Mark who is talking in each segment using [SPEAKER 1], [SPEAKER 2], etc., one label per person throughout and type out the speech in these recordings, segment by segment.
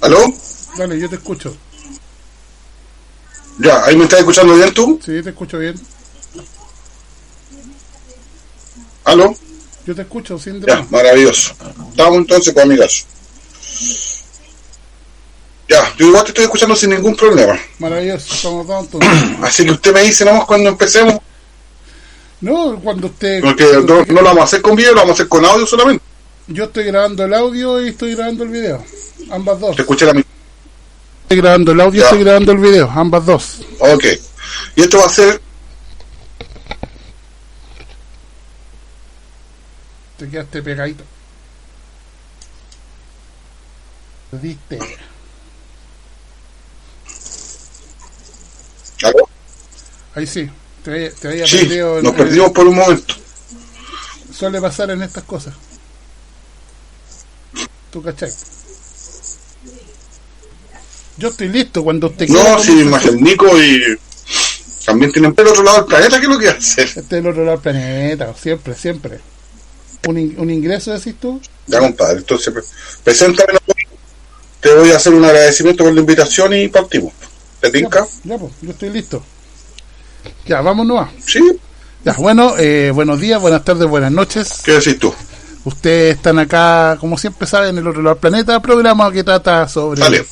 [SPEAKER 1] ¿Aló?
[SPEAKER 2] Dale, yo te escucho.
[SPEAKER 1] Ya, ¿ahí me estás escuchando bien tú?
[SPEAKER 2] Sí, te escucho bien.
[SPEAKER 1] ¿Aló?
[SPEAKER 2] Yo te escucho sin
[SPEAKER 1] Ya,
[SPEAKER 2] drama.
[SPEAKER 1] maravilloso. Estamos entonces con amigas. Ya, yo igual te estoy escuchando sin ningún problema.
[SPEAKER 2] Maravilloso, estamos dados entonces.
[SPEAKER 1] Así que usted me dice nomás cuando empecemos.
[SPEAKER 2] No, cuando usted...
[SPEAKER 1] Porque no lo vamos a hacer con video, lo vamos a hacer con audio solamente.
[SPEAKER 2] Yo estoy grabando el audio y estoy grabando el video. Ambas dos.
[SPEAKER 1] Te escuché la misma.
[SPEAKER 2] Estoy grabando el audio y
[SPEAKER 1] Ya.
[SPEAKER 2] estoy grabando el video. Ambas dos.
[SPEAKER 1] Ok. Y esto va a ser...
[SPEAKER 2] Te quedaste pegadito. Diste.
[SPEAKER 1] ¿Aló?
[SPEAKER 2] Ahí sí. Te había
[SPEAKER 1] Sí,
[SPEAKER 2] perdido.
[SPEAKER 1] nos perdimos por un momento.
[SPEAKER 2] Suele pasar en estas cosas. ¿Tú cachai? Yo estoy listo cuando usted quiera.
[SPEAKER 1] No, sí, más el Nico y... También tienen el otro lado del planeta, ¿qué es lo que hacer?
[SPEAKER 2] Este es el otro lado del planeta. Siempre, siempre. Un ingreso, decís tú.
[SPEAKER 1] Ya, compadre, entonces, preséntame. Te voy a hacer un agradecimiento por la invitación y partimos. ¿Te tinca?
[SPEAKER 2] Ya, pues, yo estoy listo. Ya, vámonos.
[SPEAKER 1] Sí.
[SPEAKER 2] Ya, bueno, buenos días, buenas tardes, buenas noches.
[SPEAKER 1] ¿Qué decís tú?
[SPEAKER 2] Ustedes están acá, como siempre saben, en el otro lado del planeta, programa que trata sobre
[SPEAKER 1] Dale.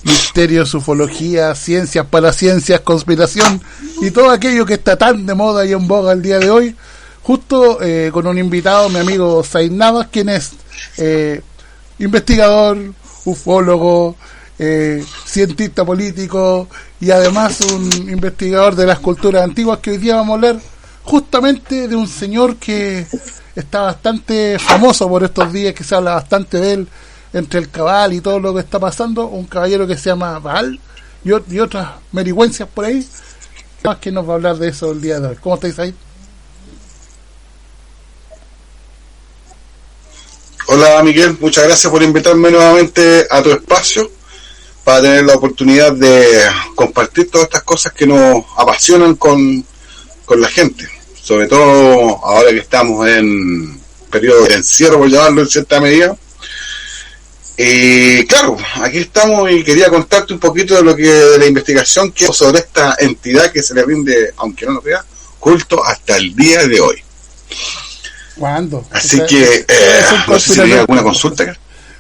[SPEAKER 2] misterios, ufología, ciencias, paraciencias, conspiración y todo aquello que está tan de moda y en boga el día de hoy. Justo con un invitado, mi amigo Said Navas, quien es investigador, ufólogo, cientista político y además un investigador de las culturas antiguas, que hoy día vamos a hablar justamente de un señor que está bastante famoso por estos días, que se habla bastante de él entre el cabal y todo lo que está pasando, un caballero que se llama Baal y otras merigüencias por ahí, más que nos va a hablar de eso el día de hoy. ¿Cómo estáis ahí?
[SPEAKER 1] Hola Miguel, muchas gracias por invitarme nuevamente a tu espacio para tener la oportunidad de compartir todas estas cosas que nos apasionan con la gente, sobre todo ahora que estamos en periodo de encierro, por llamarlo en cierta medida. Y claro, aquí estamos y quería contarte un poquito de la investigación que hago sobre esta entidad que se le rinde, aunque no lo crea, culto hasta el día de hoy.
[SPEAKER 2] ¿Cuándo?
[SPEAKER 1] Así que no sé si tenía alguna consulta.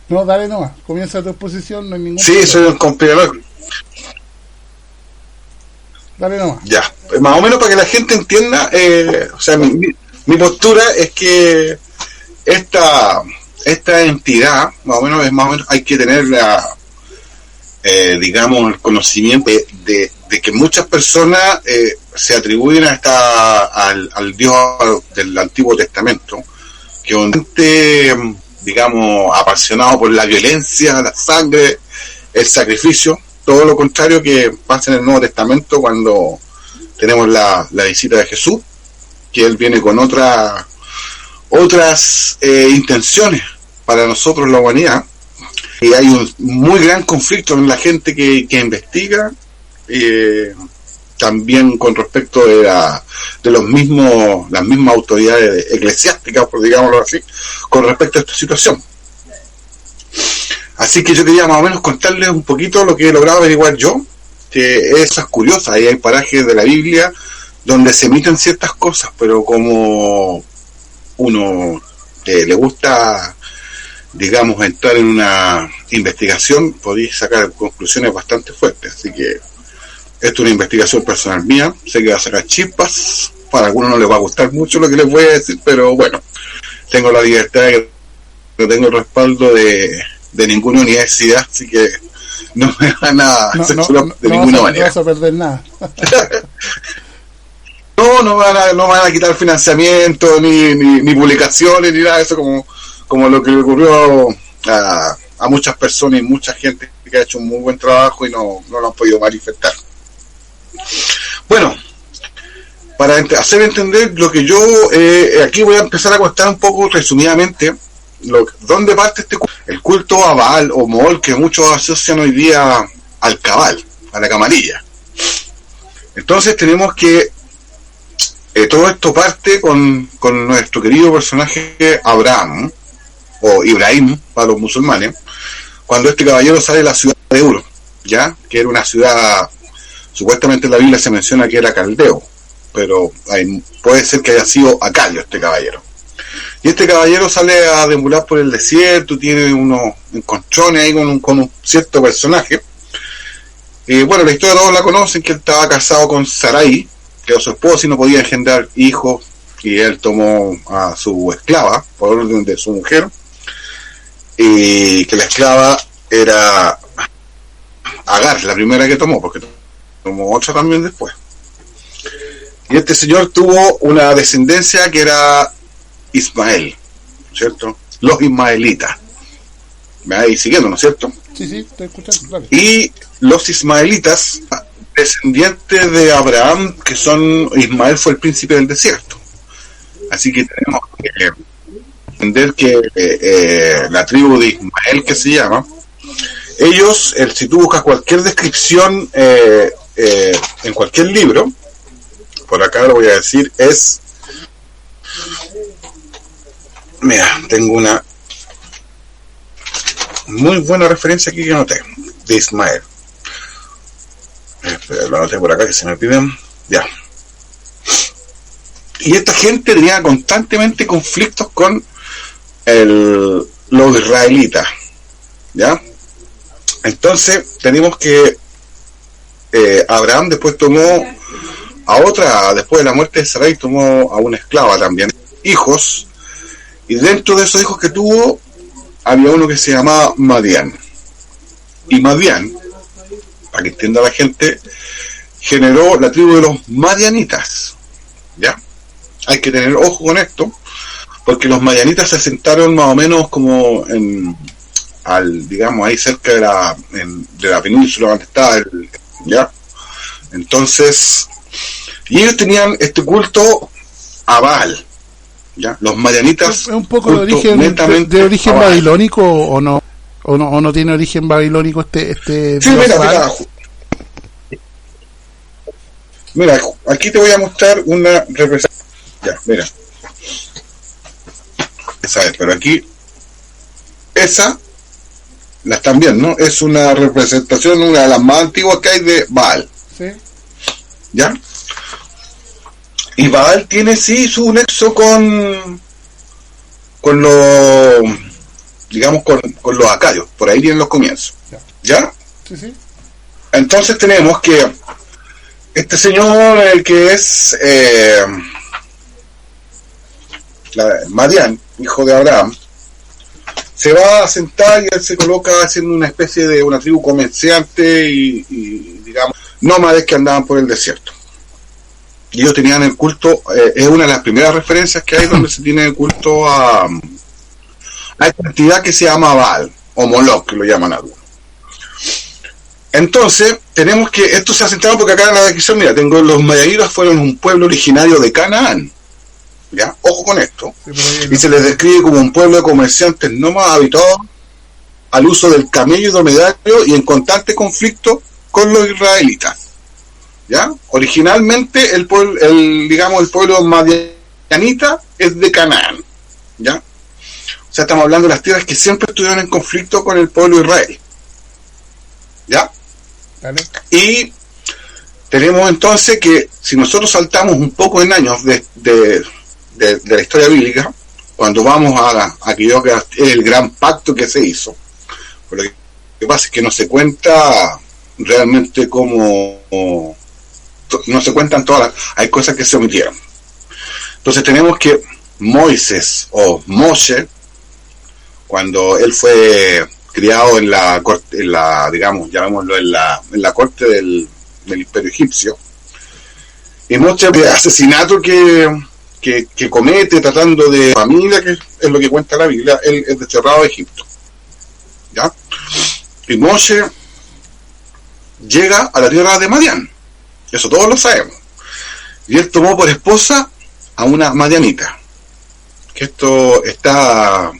[SPEAKER 2] No, dale nomás, comienza tu exposición, no hay ningún
[SPEAKER 1] Sí,
[SPEAKER 2] problema.
[SPEAKER 1] soy un conspirador.
[SPEAKER 2] Dale nomás.
[SPEAKER 1] Ya, más o menos para que la gente entienda, o sea, mi postura es que esta entidad, más o menos hay que tener digamos, el conocimiento de que muchas personas se atribuyen al Dios del Antiguo Testamento, que es un digamos, apasionado por la violencia, la sangre, el sacrificio, todo lo contrario que pasa en el Nuevo Testamento cuando tenemos la visita de Jesús, que él viene con otras intenciones para nosotros, la humanidad. Y hay un muy gran conflicto en la gente que investiga, también con respecto de las mismas autoridades eclesiásticas, por digámoslo así, con respecto a esta situación. Así que yo quería más o menos contarles un poquito lo que he logrado averiguar yo, que eso es curioso. Ahí hay parajes de la Biblia donde se emiten ciertas cosas, pero como uno le gusta, digamos, entrar en una investigación, podéis sacar conclusiones bastante fuertes. Así que esto es una investigación personal mía, sé que va a sacar chispas, para algunos no les va a gustar mucho lo que les voy a decir, pero bueno, tengo la libertad, no tengo el respaldo de ninguna universidad, así que no me van a censurar de ninguna manera.
[SPEAKER 2] No vas a perder nada.
[SPEAKER 1] No van a quitar financiamiento, ni publicaciones, ni nada de eso, como lo que le ocurrió a muchas personas y mucha gente que ha hecho un muy buen trabajo y no lo han podido manifestar. Bueno, para hacer entender lo que yo aquí voy a empezar a contar un poco resumidamente ¿dónde parte este culto? El culto a Baal o Mool, que muchos asocian hoy día al cabal, a la camarilla. Entonces tenemos que todo esto parte con nuestro querido personaje Abraham, o Ibrahim para los musulmanes, cuando este caballero sale de la ciudad de Ur, ¿ya? Que era una ciudad, supuestamente en la Biblia se menciona que era caldeo, pero puede ser que haya sido acadio este caballero. Y este caballero sale a deambular por el desierto, tiene unos encontrones ahí con un cierto personaje. Bueno, la historia todos la conocen, que él estaba casado con Sarai, que era su esposa y no podía engendrar hijos, y él tomó a su esclava, por orden de su mujer, y que la esclava era Agar, la primera que tomó, porque tomó otra también después. Y este señor tuvo una descendencia que era Ismael, ¿cierto? Los ismaelitas. ¿Me vais siguiendo, no es cierto?
[SPEAKER 2] Sí, estoy escuchando, vale.
[SPEAKER 1] Y los ismaelitas, descendientes de Abraham, que son, Ismael fue el príncipe del desierto. Así que tenemos que entender que la tribu de Ismael, que se llama, ellos, si tú buscas cualquier descripción en cualquier libro, por acá lo voy a decir, es... Mira, tengo una muy buena referencia aquí que anoté, de Ismael. Lo anoté por acá que se me piden. Ya. Y esta gente tenía constantemente conflictos con los israelitas. ¿Ya? Entonces, tenemos que Abraham después tomó a otra, después de la muerte de Sarai, tomó a una esclava también, hijos, y dentro de esos hijos que tuvo, había uno que se llamaba Madián. Y Madián, para que entienda la gente, generó la tribu de los madianitas. ¿Ya? Hay que tener ojo con esto, porque los madianitas se asentaron más o menos como digamos, ahí cerca de la península donde está ¿ya? Entonces, y ellos tenían este culto a Baal, ¿ya? Los madianitas.
[SPEAKER 2] ¿Es un poco de origen babilónico o no? ¿O no tiene origen babilónico este
[SPEAKER 1] sí, mira, aquí te voy a mostrar una representación. Ya, mira. Esa es, pero aquí esa la están viendo, ¿no? Es una representación, una de las más antiguas que hay de Baal.
[SPEAKER 2] Sí.
[SPEAKER 1] ¿Ya? Y Baal tiene sí su nexo con los, digamos, con los acadios, por ahí vienen los comienzos. ¿Ya?
[SPEAKER 2] Sí.
[SPEAKER 1] Entonces tenemos que este señor, el que es Madián, hijo de Abraham, se va a sentar y él se coloca haciendo una especie de una tribu comerciante y digamos, nómades que andaban por el desierto. Y ellos tenían el culto, es una de las primeras referencias que hay donde se tiene el culto a esta entidad que se llama Baal, o Moloch, que lo llaman algunos. Entonces, tenemos que, esto se ha centrado porque acá en la descripción, mira, tengo los madianitas fueron un pueblo originario de Canaán. ¿Ya? Ojo con esto. Y se les describe como un pueblo de comerciantes nómadas habituados al uso del camello y dromedario y en constante conflicto con los israelitas. ¿Ya? Originalmente el pueblo madianita es de Canaán. ¿Ya? O sea, estamos hablando de las tierras que siempre estuvieron en conflicto con el pueblo de Israel. ¿Ya?
[SPEAKER 2] ¿Vale?
[SPEAKER 1] Y tenemos entonces que si nosotros saltamos un poco en años de la historia bíblica, cuando vamos a aquello que es el gran pacto que se hizo, pero lo que pasa es que no se cuenta realmente como, no se cuentan todas hay cosas que se omitieron. Entonces tenemos que Moisés o Moshe, cuando él fue criado en la corte, digamos, llamémoslo en la corte del imperio egipcio, y Moshe de asesinato que comete tratando de familia, que es lo que cuenta la Biblia, él es desterrado de Egipto. ¿Ya? Y Moshe llega a la tierra de Madián, eso todos lo sabemos, y él tomó por esposa a una madianita, que esto está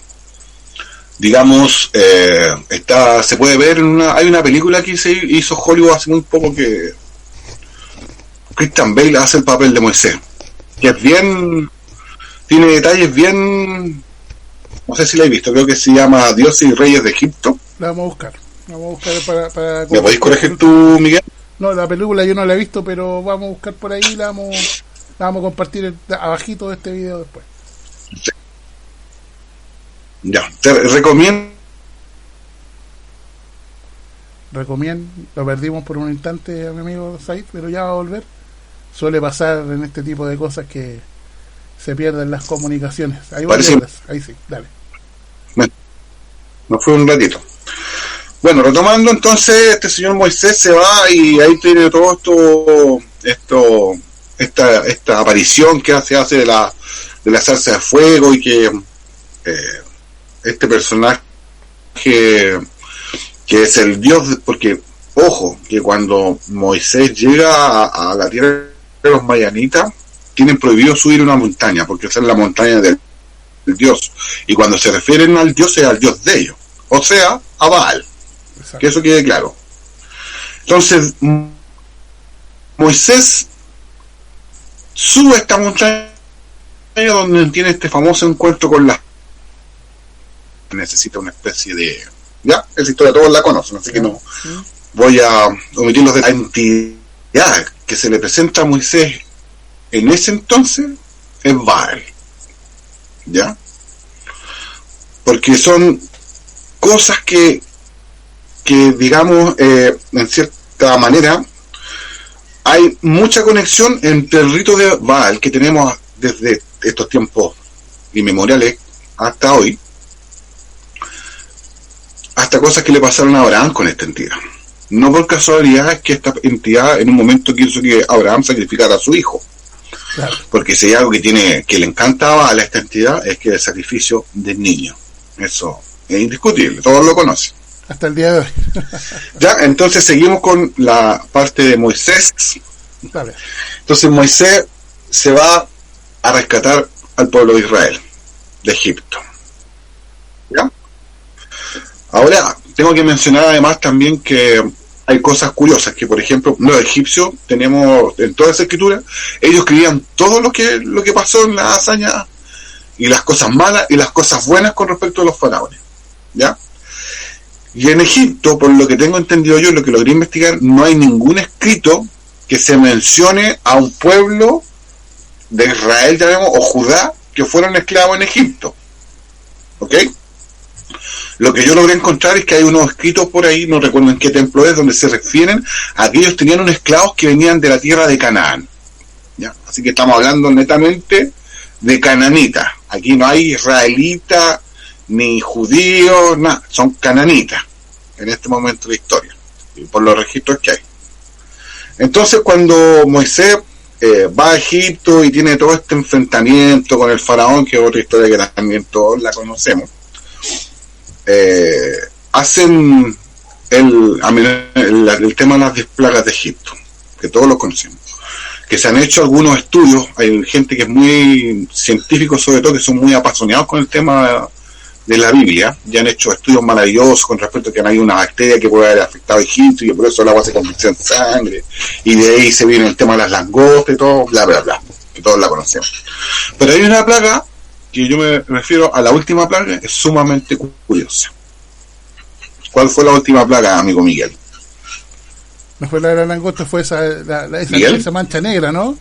[SPEAKER 1] digamos, se puede ver hay una película que se hizo Hollywood hace muy poco que Christian Bale hace el papel de Moisés, que es bien, tiene detalles bien, no sé si la he visto, creo que se llama Dioses y Reyes de Egipto.
[SPEAKER 2] La vamos a buscar para
[SPEAKER 1] ¿Me podéis corregir tú, Miguel?
[SPEAKER 2] No, la película yo no la he visto, pero vamos a buscar por ahí, la vamos a compartir abajito de este video después.
[SPEAKER 1] Sí. Ya, te recomiendo,
[SPEAKER 2] lo perdimos por un instante a mi amigo Said, pero ya va a volver. Suele pasar en este tipo de cosas que se pierden las comunicaciones. Ahí ahí sí, dale.
[SPEAKER 1] No fue un ratito. Bueno, retomando entonces, este señor Moisés se va y ahí tiene todo esta aparición que hace de la zarza de fuego, y que este personaje que es el Dios, porque ojo, que cuando Moisés llega a la tierra de los mayanitas, tienen prohibido subir una montaña, porque esa es la montaña del Dios, y cuando se refieren al Dios es al Dios de ellos, o sea, a Baal. Exacto. Que eso quede claro. Entonces Moisés sube esta montaña donde tiene este famoso encuentro con la, necesita una especie de, ya, esa historia todos la conocen, así que no voy a omitir los de la entidad que se le presenta a Moisés en ese entonces es Baal, ya, porque son cosas que digamos, en cierta manera hay mucha conexión entre el rito de Baal que tenemos desde estos tiempos inmemoriales hasta hoy, hasta cosas que le pasaron a Abraham con esta entidad. No por casualidad es que esta entidad en un momento quiso que Abraham sacrificara a su hijo. Claro. Porque si hay algo que le encantaba a esta entidad es que el sacrificio del niño. Eso es indiscutible, todos lo conocen.
[SPEAKER 2] Hasta el día de hoy.
[SPEAKER 1] Ya, entonces seguimos con la parte de Moisés.
[SPEAKER 2] Vale.
[SPEAKER 1] Entonces Moisés se va a rescatar al pueblo de Israel de Egipto. ¿Ya? Ahora, tengo que mencionar además también que hay cosas curiosas, que por ejemplo, los egipcios, tenemos en toda esa escritura, ellos escribían todo lo que pasó en la hazaña, y las cosas malas y las cosas buenas con respecto a los faraones. ¿Ya? Y en Egipto, por lo que tengo entendido yo, lo que logré investigar, no hay ningún escrito que se mencione a un pueblo de Israel, llamemos, o Judá, que fueron esclavos en Egipto. ¿Ok? Lo que yo logré encontrar es que hay unos escritos por ahí, no recuerdo en qué templo es, donde se refieren a que ellos tenían unos esclavos que venían de la tierra de Canaán. ¿Ya? Así que estamos hablando netamente de cananitas. Aquí no hay israelitas ni judíos, nada, son cananitas en este momento de la historia, y por los registros que hay. Entonces cuando Moisés va a Egipto y tiene todo este enfrentamiento con el faraón, que es otra historia que también todos la conocemos, hacen el tema de las 10 plagas de Egipto, que todos lo conocemos, que se han hecho algunos estudios, hay gente que es muy científico, sobre todo, que son muy apasionados con el tema de la Biblia, y han hecho estudios maravillosos con respecto a que hay una bacteria que puede haber afectado a Egipto, y que por eso el agua se convirtió en sangre, y de ahí se viene el tema de las langostas y todo, bla bla bla, que todos la conocemos. Pero hay una plaga, que yo me refiero a la última plaga, es sumamente curiosa. ¿Cuál fue la última plaga, amigo Miguel?
[SPEAKER 2] No fue la de la langosta, fue esa mancha negra, ¿no?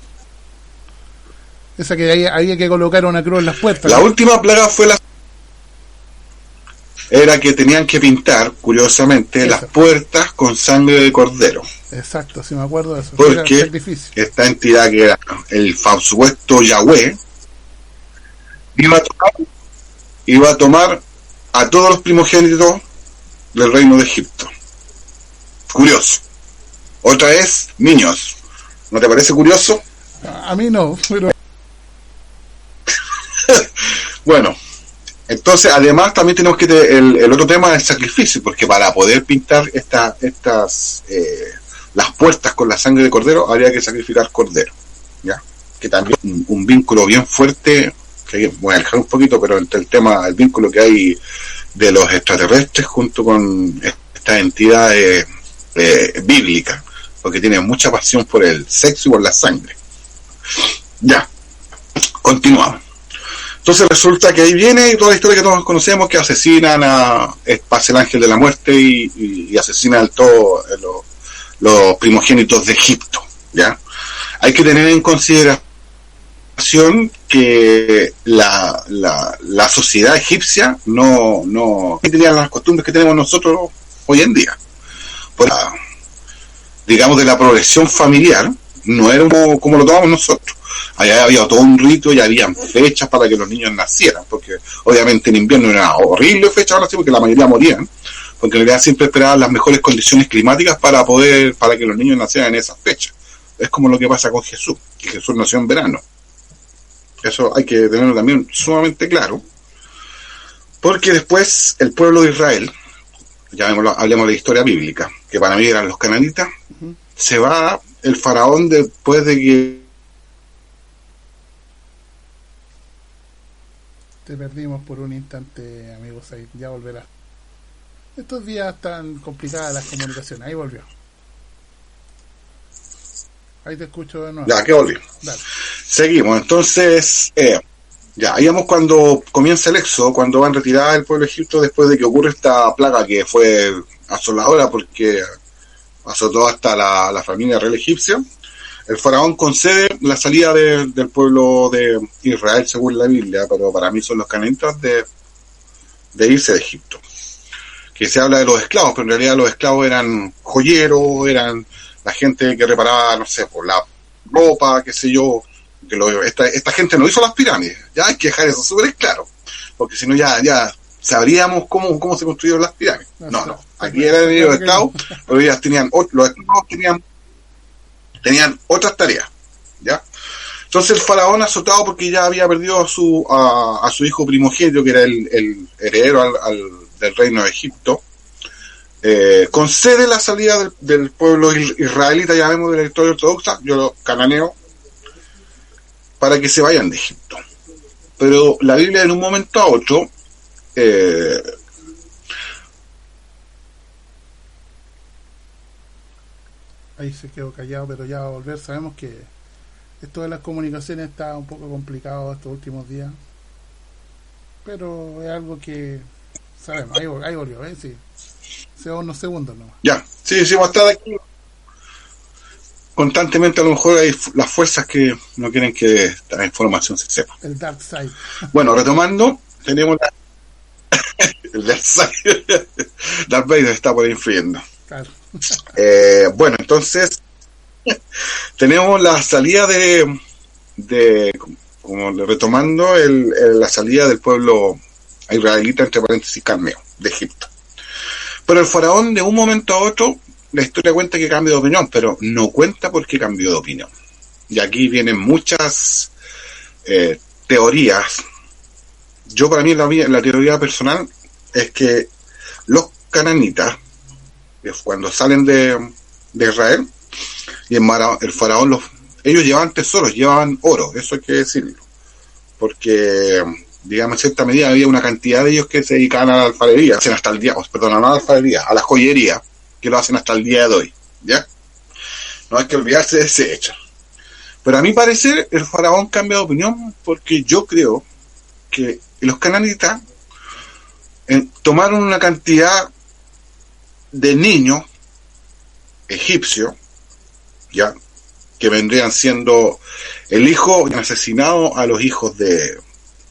[SPEAKER 2] Esa que había que colocar una cruz en las puertas.
[SPEAKER 1] La
[SPEAKER 2] ¿no?
[SPEAKER 1] última plaga fue era que tenían que pintar, curiosamente, las puertas con sangre de cordero.
[SPEAKER 2] Exacto, sí me acuerdo de eso.
[SPEAKER 1] Porque esta entidad, que era el supuesto Yahweh, iba a tomar a todos los primogénitos del reino de Egipto. Curioso. Otra vez, niños. ¿No te parece curioso?
[SPEAKER 2] A mí no, pero...
[SPEAKER 1] Bueno, entonces además también tenemos que tener el otro tema del sacrificio, porque para poder pintar las puertas con la sangre de cordero habría que sacrificar cordero, ¿ya? Que también un vínculo bien fuerte, que voy a dejar un poquito, pero entre el vínculo que hay de los extraterrestres junto con estas entidades bíblicas, porque tienen mucha pasión por el sexo y por la sangre. Ya, continuamos. Entonces resulta que ahí viene toda la historia que todos conocemos, que asesinan pasa el ángel de la muerte y asesinan todos los primogénitos de Egipto, ¿ya? Hay que tener en consideración que la sociedad egipcia no tenía las costumbres que tenemos nosotros hoy en día. Digamos, de la progresión familiar, no era como lo tomamos nosotros. Allá había todo un rito y habían fechas para que los niños nacieran, porque obviamente en invierno era horrible fecha para nacer, porque la mayoría morían, porque en realidad siempre esperaban las mejores condiciones climáticas para que los niños nacieran en esas fechas. Es como lo que pasa con Jesús, que Jesús nació en verano. Eso hay que tenerlo también sumamente claro, porque después el pueblo de Israel, hablemos de la historia bíblica, que para mí eran los cananitas, se va el faraón después de que...
[SPEAKER 2] Te perdimos por un instante, amigos, ahí ya volverá. Estos días están complicadas las comunicaciones, ahí volvió. Ahí te escucho de nuevo.
[SPEAKER 1] Ya, que volvió.
[SPEAKER 2] Dale.
[SPEAKER 1] Seguimos, entonces, ya, íbamos cuando comienza el éxodo, cuando van retiradas el pueblo de Egipto después de que ocurre esta plaga que fue asoladora porque azotó hasta la familia real egipcia. El faraón concede la salida del pueblo de Israel según la Biblia, pero para mí son los cananitas de irse de Egipto. Que se habla de los esclavos, pero en realidad los esclavos eran joyeros, eran la gente que reparaba, no sé, por la ropa, qué sé yo. Que esta gente no hizo las pirámides, ya hay que dejar eso súper claro, porque si no ya sabríamos cómo se construyeron las pirámides. No, aquí eran los esclavos, pero ellos los esclavos tenían otras tareas, ¿ya? Entonces el faraón, azotado porque ya había perdido a su hijo primogénito, que era el heredero del reino de Egipto, concede la salida del pueblo israelita, ya vemos de la historia ortodoxa, yo lo cananeo, para que se vayan de Egipto. Pero la Biblia en un momento a otro
[SPEAKER 2] ahí se quedó callado, pero ya va a volver. Sabemos que esto de las comunicaciones está un poco complicado estos últimos días, pero es algo que sabemos. Ahí volvió, sí. Sea unos segundos nomás.
[SPEAKER 1] Ya, sí, vamos a estar aquí constantemente. A lo mejor hay las fuerzas que no quieren que esta información se sepa.
[SPEAKER 2] El Dark Side.
[SPEAKER 1] Bueno, retomando, tenemos el Dark Side. Darth Vader está por ahí influyendo. Claro. Bueno, entonces tenemos la salida como retomando la salida del pueblo israelita, entre paréntesis, carneo, de Egipto. Pero el faraón, de un momento a otro, la historia cuenta que cambia de opinión, pero no cuenta por qué cambió de opinión. Y aquí vienen muchas teorías. Yo, para mí, la teoría personal es que los cananitas, cuando salen de Israel, y el faraón, ellos llevaban tesoros, llevaban oro, eso hay que decirlo. Porque, digamos, en cierta medida había una cantidad de ellos que se dedicaban a la alfarería, hacen hasta el día, perdón, a la alfarería, a la joyería, que lo hacen hasta el día de hoy, ¿ya? No hay que olvidarse de ese hecho. Pero a mi parecer, el faraón cambia de opinión porque yo creo que los cananitas tomaron una cantidad de niños egipcios, ya, que vendrían siendo el hijo asesinado a los hijos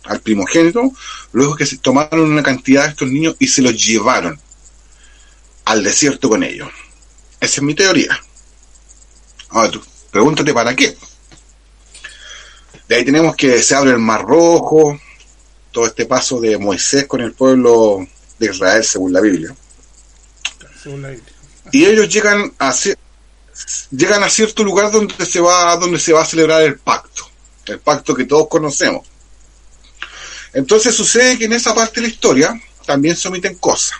[SPEAKER 1] al primogénito, luego que se tomaron una cantidad de estos niños y se los llevaron al desierto con ellos. Esa es mi teoría. Ahora tú, pregúntate para qué. De ahí tenemos que se abre el Mar Rojo, todo este paso de Moisés con el pueblo de Israel según la Biblia. Y ellos llegan a cierto lugar donde se va a celebrar el pacto que todos conocemos. Entonces sucede que en esa parte de la historia también se omiten cosas.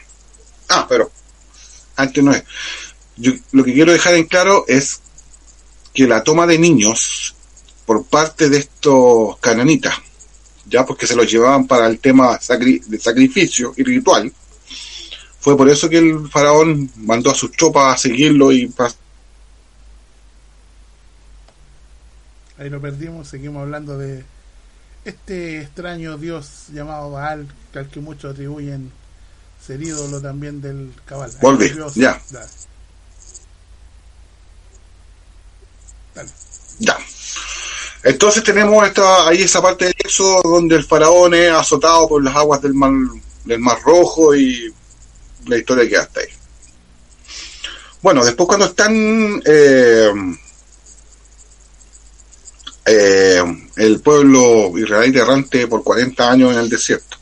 [SPEAKER 1] Pero antes no es. Yo lo que quiero dejar en claro es que la toma de niños por parte de estos cananitas ya porque se los llevaban para el tema de sacrificio y ritual. Fue por eso que el faraón mandó a sus tropas a seguirlo y
[SPEAKER 2] ahí lo perdimos. Seguimos hablando de este extraño dios llamado Baal, al que muchos atribuyen ser ídolo también del Cabal.
[SPEAKER 1] Volví, ya.
[SPEAKER 2] Dale.
[SPEAKER 1] Ya. Entonces tenemos ahí esa parte del Éxodo donde el faraón es azotado por las aguas del Mar Rojo y la historia queda hasta ahí. Bueno, después cuando están el pueblo israelí errante por 40 años en el desierto,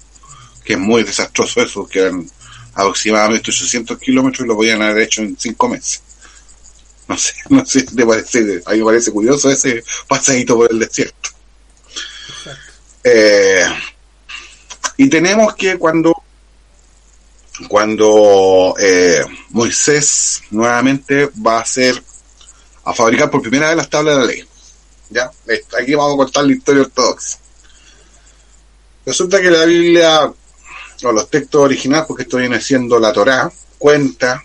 [SPEAKER 1] que es muy desastroso eso, que eran aproximadamente 800 kilómetros y lo podían haber hecho en 5 meses. No sé si te parece, a mí me parece curioso ese pasadito por el desierto. Y tenemos que cuando Moisés nuevamente va a fabricar por primera vez las tablas de la ley. ¿Ya? Aquí vamos a contar la historia ortodoxa. Resulta que la Biblia, o los textos originales, porque esto viene siendo la Torá, cuenta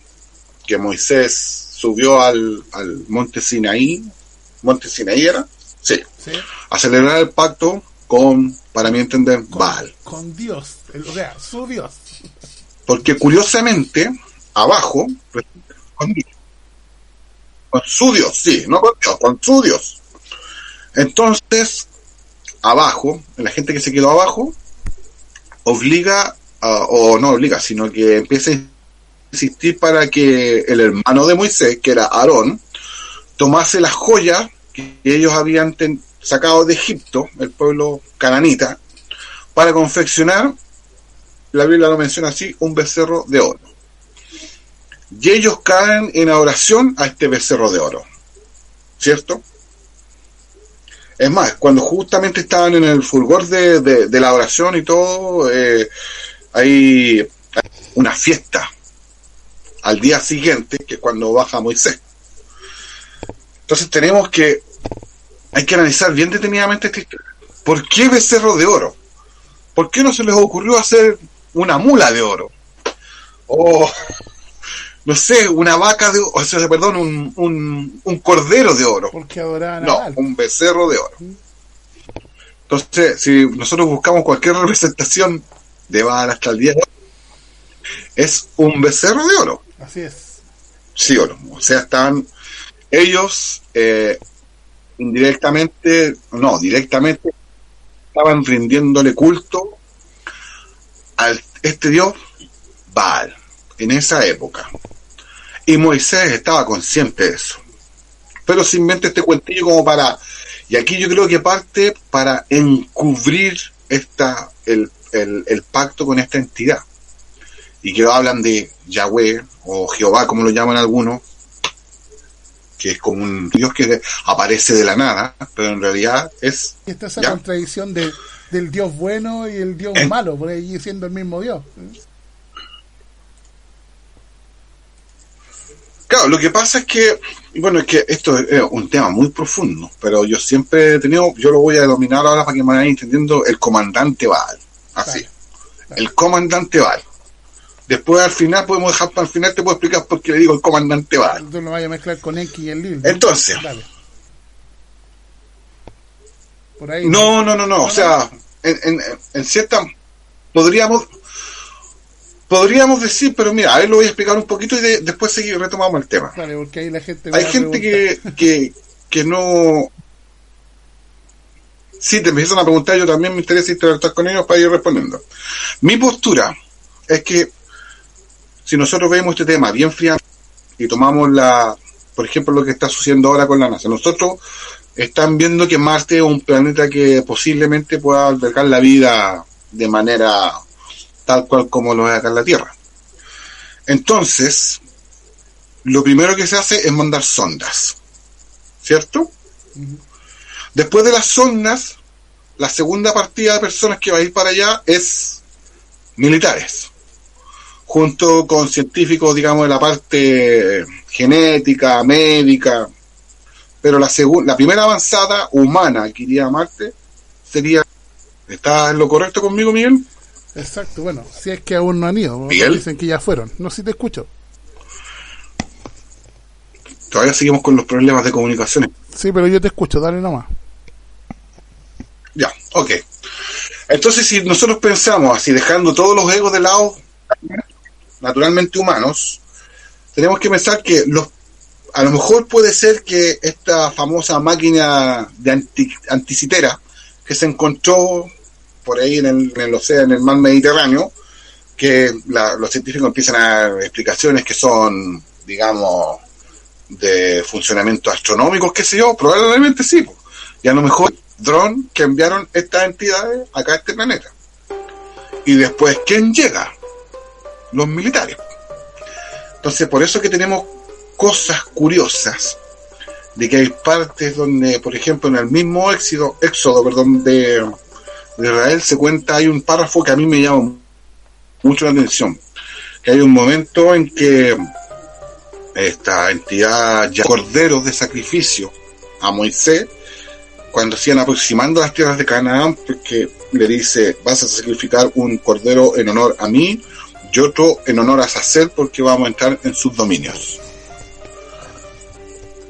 [SPEAKER 1] que Moisés subió al monte Sinaí. ¿Monte Sinaí era? Sí. A celebrar el pacto con, para mi entender, Baal.
[SPEAKER 2] Con Dios, o sea, su Dios.
[SPEAKER 1] Porque curiosamente, abajo, con su Dios, sí, no con Dios, con su Dios. Entonces, abajo, la gente que se quedó abajo, obliga, o no obliga, sino que empieza a insistir para que el hermano de Moisés, que era Aarón, tomase las joyas que ellos habían sacado de Egipto, el pueblo cananita, para confeccionar, la Biblia lo menciona así, un becerro de oro. Y ellos caen en adoración a este becerro de oro, ¿cierto? Es más, cuando justamente estaban en el fulgor de la oración y todo, hay una fiesta al día siguiente, que es cuando baja Moisés. Entonces hay que analizar bien detenidamente esta historia. ¿Por qué becerro de oro? ¿Por qué no se les ocurrió hacer una mula de oro? O, no sé, una vaca de oro, o sea, perdón, un cordero de oro.
[SPEAKER 2] Porque adoraban
[SPEAKER 1] no, un becerro de oro. Entonces, si nosotros buscamos cualquier representación de Baal hasta el día de hoy, es un becerro de oro.
[SPEAKER 2] Así es.
[SPEAKER 1] Sí o no. O sea, están ellos directamente estaban rindiéndole culto a este dios Baal en esa época. Y Moisés estaba consciente de eso. Pero se inventa este cuentillo como para... Y aquí yo creo que parte para encubrir el pacto con esta entidad. Y que hablan de Yahweh o Jehová, como lo llaman algunos, que es como un dios que aparece de la nada, pero en realidad es...
[SPEAKER 2] Y está esa contradicción del dios bueno y el dios malo, por ahí siendo el mismo dios.
[SPEAKER 1] Claro, lo que pasa es que, bueno, es que esto es un tema muy profundo, pero yo siempre he tenido, yo lo voy a denominar ahora para que me vayan entendiendo, el comandante Baal. Así, claro. El comandante Baal. Después al final, podemos dejar para el final, te puedo explicar por qué le digo el comandante Baal.
[SPEAKER 2] Tú lo vayas a mezclar con X y el Lil.
[SPEAKER 1] Entonces,
[SPEAKER 2] dale. Por ahí,
[SPEAKER 1] no, o sea, en cierta, podríamos decir, pero mira, a ver, lo voy a explicar un poquito y después retomamos el tema.
[SPEAKER 2] Vale, porque ahí la gente
[SPEAKER 1] hay gente que no... Sí, te empiezan a preguntar, yo también me interesa interactuar con ellos para ir respondiendo. Mi postura es que si nosotros vemos este tema bien frío y tomamos por ejemplo, lo que está sucediendo ahora con la NASA, nosotros están viendo que Marte es un planeta que posiblemente pueda albergar la vida de manera tal cual como lo es acá en la Tierra. Entonces, lo primero que se hace es mandar sondas, ¿cierto? Uh-huh. Después de las sondas, la segunda partida de personas que va a ir para allá es militares, junto con científicos, digamos, de la parte genética, médica, pero la primera avanzada humana que iría a Marte sería ¿Está en lo correcto conmigo, Miguel?
[SPEAKER 2] Exacto, bueno, si es que aún no han ido,
[SPEAKER 1] ¿Miguel?
[SPEAKER 2] dicen que ya fueron. No sé si te escucho.
[SPEAKER 1] Todavía seguimos con los problemas de comunicaciones.
[SPEAKER 2] Sí, pero yo te escucho, dale nomás.
[SPEAKER 1] Ya, ok. Entonces, si nosotros pensamos así, dejando todos los egos de lado, naturalmente humanos, tenemos que pensar que a lo mejor puede ser que esta famosa máquina de anticitera que se encontró por ahí en el océano, en el mar Mediterráneo, que los científicos empiezan a dar explicaciones que son, digamos, de funcionamiento astronómicos, qué sé yo, probablemente sí. Y a lo mejor dron que enviaron estas entidades acá a este planeta. Y después, ¿quién llega? Los militares. Entonces, por eso que tenemos cosas curiosas de que hay partes donde, por ejemplo, en el mismo éxodo de Israel se cuenta, hay un párrafo que a mí me llama mucho la atención, que hay un momento en que esta entidad ya corderos de sacrificio a Moisés cuando se iban aproximando a las tierras de Canaán, porque le dice: vas a sacrificar un cordero en honor a mí y otro en honor a Sacer, porque vamos a entrar en sus dominios.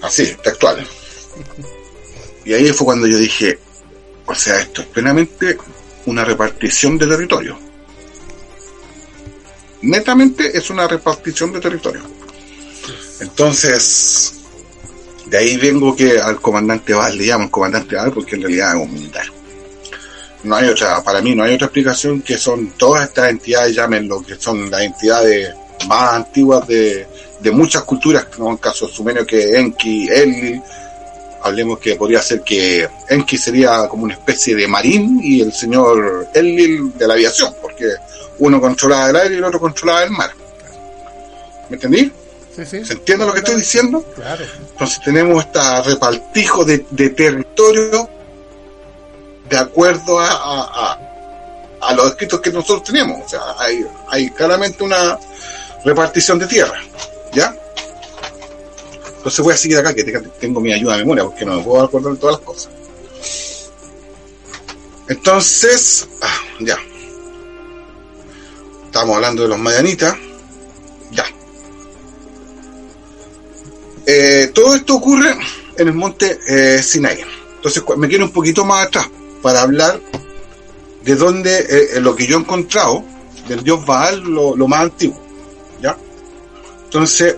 [SPEAKER 1] Así, textual. Y ahí fue cuando yo dije, o sea, esto es plenamente una repartición de territorio. Netamente es una repartición de territorio. Entonces, de ahí vengo que al comandante Val le llaman comandante Val, porque en realidad es un militar. No hay otra, para mí no hay otra explicación, que son todas estas entidades, llámenlo, que son las entidades más antiguas de muchas culturas, como en el caso sumerio, que Enki, Enlil. Hablemos que podría ser que Enki sería como una especie de marín y el señor Enlil de la aviación, porque uno controlaba el aire y el otro controlaba el mar. ¿Me entendí?
[SPEAKER 2] Sí, sí.
[SPEAKER 1] ¿Se entiende lo que estoy diciendo?
[SPEAKER 2] Claro.
[SPEAKER 1] Entonces tenemos este repartijo de territorio de acuerdo a los escritos que nosotros tenemos. O sea, hay claramente una repartición de tierra, ¿ya? Entonces voy a seguir acá, que tengo mi ayuda de memoria, porque no me puedo acordar de todas las cosas. Entonces, ya. Estamos hablando de los Madianitas. Ya. Todo esto ocurre en el monte Sinai. Entonces me quiero un poquito más atrás para hablar de dónde lo que yo he encontrado del dios Baal, lo más antiguo, ¿ya? Entonces,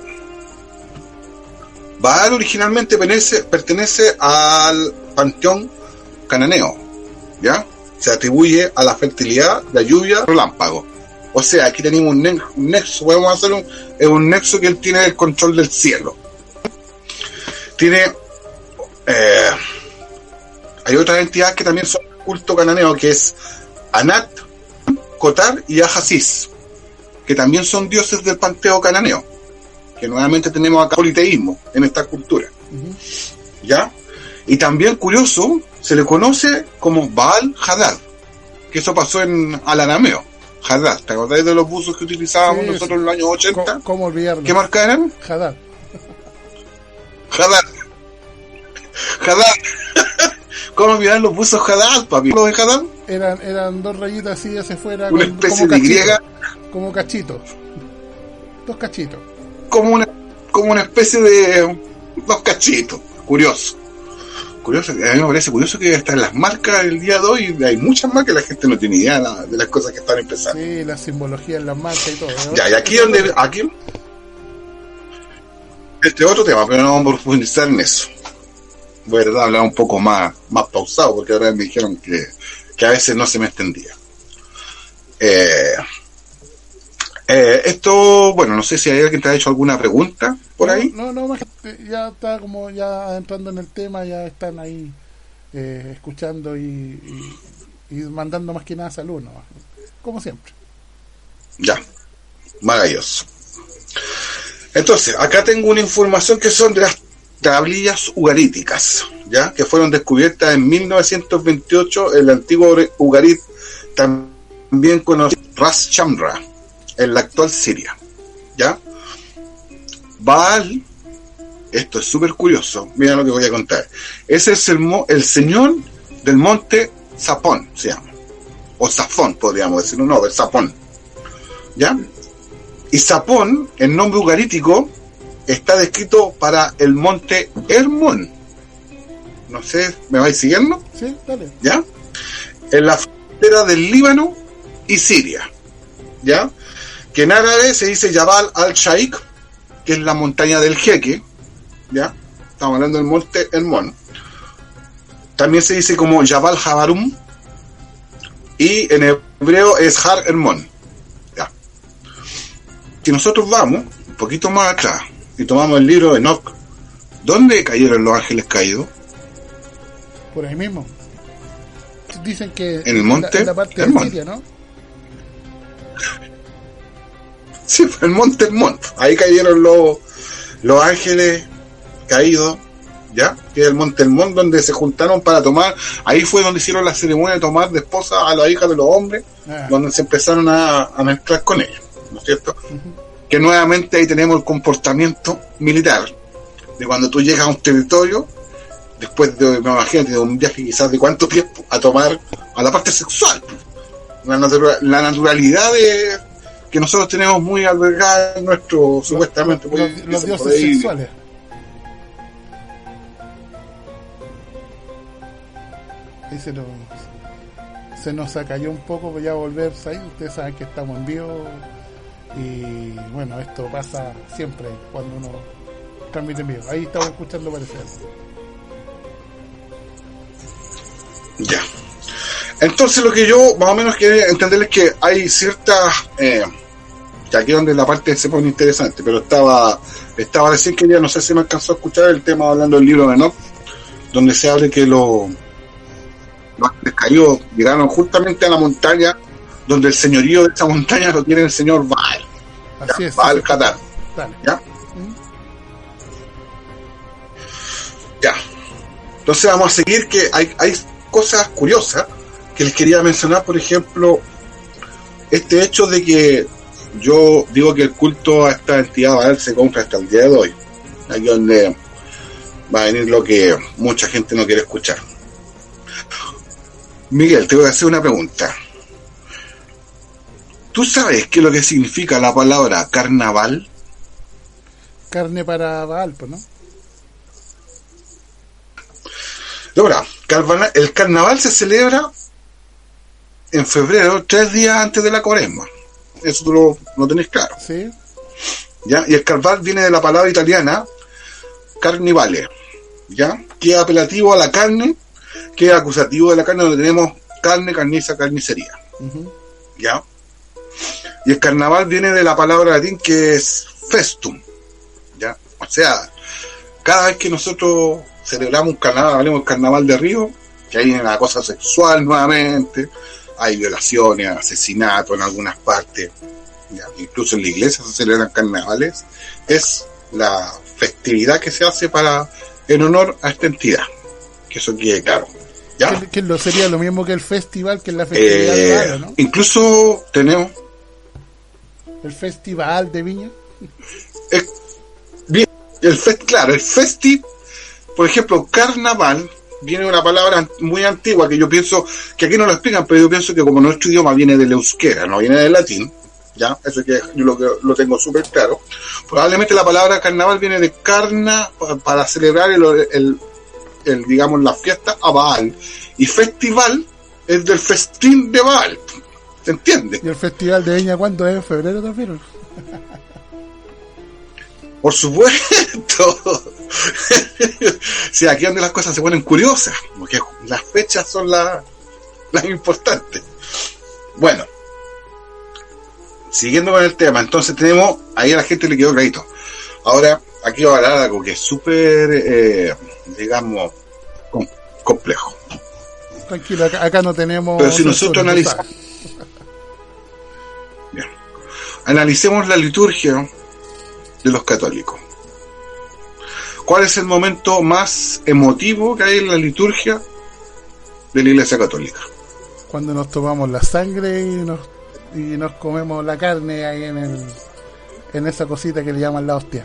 [SPEAKER 1] Baal originalmente pertenece al panteón cananeo, ¿ya? Se atribuye a la fertilidad, la lluvia, relámpago. O sea, aquí tenemos un nexo, podemos hacer un nexo que él tiene el control del cielo. Tiene hay otras entidades que también son culto cananeo, que es Anat, Cotar y Ajasis, que también son dioses del panteón cananeo, que nuevamente tenemos acá politeísmo en esta cultura. ¿Ya? Y también, curioso, se le conoce como Baal Hadad, que eso pasó al arameo. Hadad, ¿te acordáis de los buzos que utilizábamos nosotros en los años 80?
[SPEAKER 2] ¿Cómo olvidarlo?
[SPEAKER 1] ¿Qué marca eran?
[SPEAKER 2] Hadad.
[SPEAKER 1] ¿Cómo olvidar los buzos Hadad, papi? ¿Los de Hadad?
[SPEAKER 2] Eran dos rayitas así hacia afuera.
[SPEAKER 1] Una especie de griega.
[SPEAKER 2] Como cachitos. Dos cachitos.
[SPEAKER 1] Como una especie de dos cachitos. Curioso. A mí me parece curioso que están las marcas el día de hoy. Hay muchas más que la gente no tiene idea de las cosas que están empezando.
[SPEAKER 2] Sí, la simbología en las marcas y todo, ¿no?
[SPEAKER 1] Ya, y aquí este otro tema, pero no vamos a profundizar en eso. Voy a hablar un poco más pausado, porque ahora me dijeron que a veces no se me entendía. Esto, bueno, no sé si hay alguien que te ha hecho alguna pregunta por ahí.
[SPEAKER 2] No, más que ya está como ya entrando en el tema, ya están ahí escuchando y mandando más que nada salud, ¿no? Como siempre.
[SPEAKER 1] Ya, maravilloso. Entonces, acá tengo una información que son de las tablillas ugaríticas, ¿ya? Que fueron descubiertas en 1928 en el antiguo Ugarit, también conocido Ras Shamra, en la actual Siria, ¿ya? Baal, esto es súper curioso, mira lo que voy a contar, es el señor del monte Sapón, se llama, o Safón, podríamos decir, no, el Sapón, ¿ya? Y Sapón, el nombre ugarítico, está descrito para el monte Hermón. No sé, ¿me vais siguiendo?
[SPEAKER 2] Sí, dale.
[SPEAKER 1] ¿Ya? En la frontera del Líbano y Siria, ¿ya? Que en árabe se dice Jabal al-Shaikh, que es la montaña del jeque, ¿ya? Estamos hablando del monte Hermón. También se dice como Jabal Habarum, y en hebreo es Har Hermón, ¿ya? Si nosotros vamos un poquito más atrás y tomamos el libro de Enoch, ¿dónde cayeron los ángeles caídos?
[SPEAKER 2] Por ahí mismo. Dicen que
[SPEAKER 1] en el monte
[SPEAKER 2] en la parte
[SPEAKER 1] Hermón.
[SPEAKER 2] de Siria, ¿no?
[SPEAKER 1] Sí, el monte Hermón. Ahí cayeron los ángeles caídos, ¿ya? Que es el monte Hermón, donde se juntaron para tomar. Ahí fue donde hicieron la ceremonia de tomar de esposa a la hija de los hombres, donde se empezaron a mezclar con ellos, ¿no es cierto? Que nuevamente ahí tenemos el comportamiento militar, de cuando tú llegas a un territorio, después de, me imagino, de un viaje quizás de cuánto tiempo, a tomar a la parte sexual. La naturalidad que nosotros tenemos muy albergada en nuestro, supuestamente,
[SPEAKER 2] los dioses sexuales. Ahí se nos cayó un poco, pues ya volverse ahí. Ustedes saben que estamos en vivo y bueno, esto pasa siempre cuando uno transmite en vivo. Ahí estamos escuchando parecer.
[SPEAKER 1] Ya. Entonces lo que yo más o menos quiero entender es que hay ciertas que aquí donde la parte se pone interesante, pero estaba recién que ya no sé si me alcanzó a escuchar el tema hablando del libro de Enoch, donde se habla que los ángeles caídos llegaron justamente a la montaña donde el señorío de esa montaña lo tiene el señor Baal.
[SPEAKER 2] Así es.
[SPEAKER 1] Baal Hadad. ¿Ya? Ya. Entonces vamos a seguir, que hay cosas curiosas que les quería mencionar. Por ejemplo, este hecho de que yo digo que el culto a esta entidad Baal se compra hasta el día de hoy. Aquí donde va a venir lo que mucha gente no quiere escuchar. Miguel, te voy a hacer una pregunta. ¿Tú sabes qué es lo que significa la palabra carnaval?
[SPEAKER 2] Carne para Baal, pues, ¿no?
[SPEAKER 1] Ahora, el carnaval se celebra en febrero, 3 días antes de la Cuaresma. Eso tú lo tenés claro.
[SPEAKER 2] Sí.
[SPEAKER 1] ¿Ya? Y el carnaval viene de la palabra italiana carnivale, ¿ya? Que es apelativo a la carne, que es acusativo de la carne, donde tenemos carne, carniza, carnicería. ¿Ya? Y el carnaval viene de la palabra latín que es festum, ¿ya? O sea, cada vez que nosotros celebramos un carnaval, hablemos del carnaval de Río, que hay una cosa sexual nuevamente, hay violaciones, asesinatos en algunas partes, ¿ya? Incluso en la iglesia se celebran carnavales. Es la festividad que se hace en honor a esta entidad, que eso quede claro, ¿ya?
[SPEAKER 2] Que sería lo mismo que el festival, que es la festividad de Baal, ¿no?
[SPEAKER 1] Incluso tenemos
[SPEAKER 2] el festival de Viña.
[SPEAKER 1] Bien, claro, el festi, por ejemplo, carnaval viene de una palabra muy antigua que yo pienso que aquí no lo explican, pero yo pienso que como nuestro idioma viene del euskera, no viene del latín, ya, eso que yo lo tengo súper claro. Probablemente la palabra carnaval viene de carna, para celebrar el digamos la fiesta a Baal, y festival es del festín de Baal, ¿se entiende?
[SPEAKER 2] ¿Y el festival de Viña cuándo es? ¿En febrero también?
[SPEAKER 1] Por supuesto. Sí, aquí es donde las cosas se ponen curiosas, porque las fechas son las importantes. Bueno, siguiendo con el tema, entonces tenemos, ahí a la gente le quedó clarito. Ahora, aquí va a hablar algo que es súper, digamos, complejo.
[SPEAKER 2] Tranquilo, acá no tenemos...
[SPEAKER 1] Pero si nosotros analizamos... Bien. Analicemos la liturgia de los católicos. ¿Cuál es el momento más emotivo que hay en la liturgia de la Iglesia Católica?
[SPEAKER 2] Cuando nos tomamos la sangre y nos comemos la carne ahí en esa cosita que le llaman la hostia.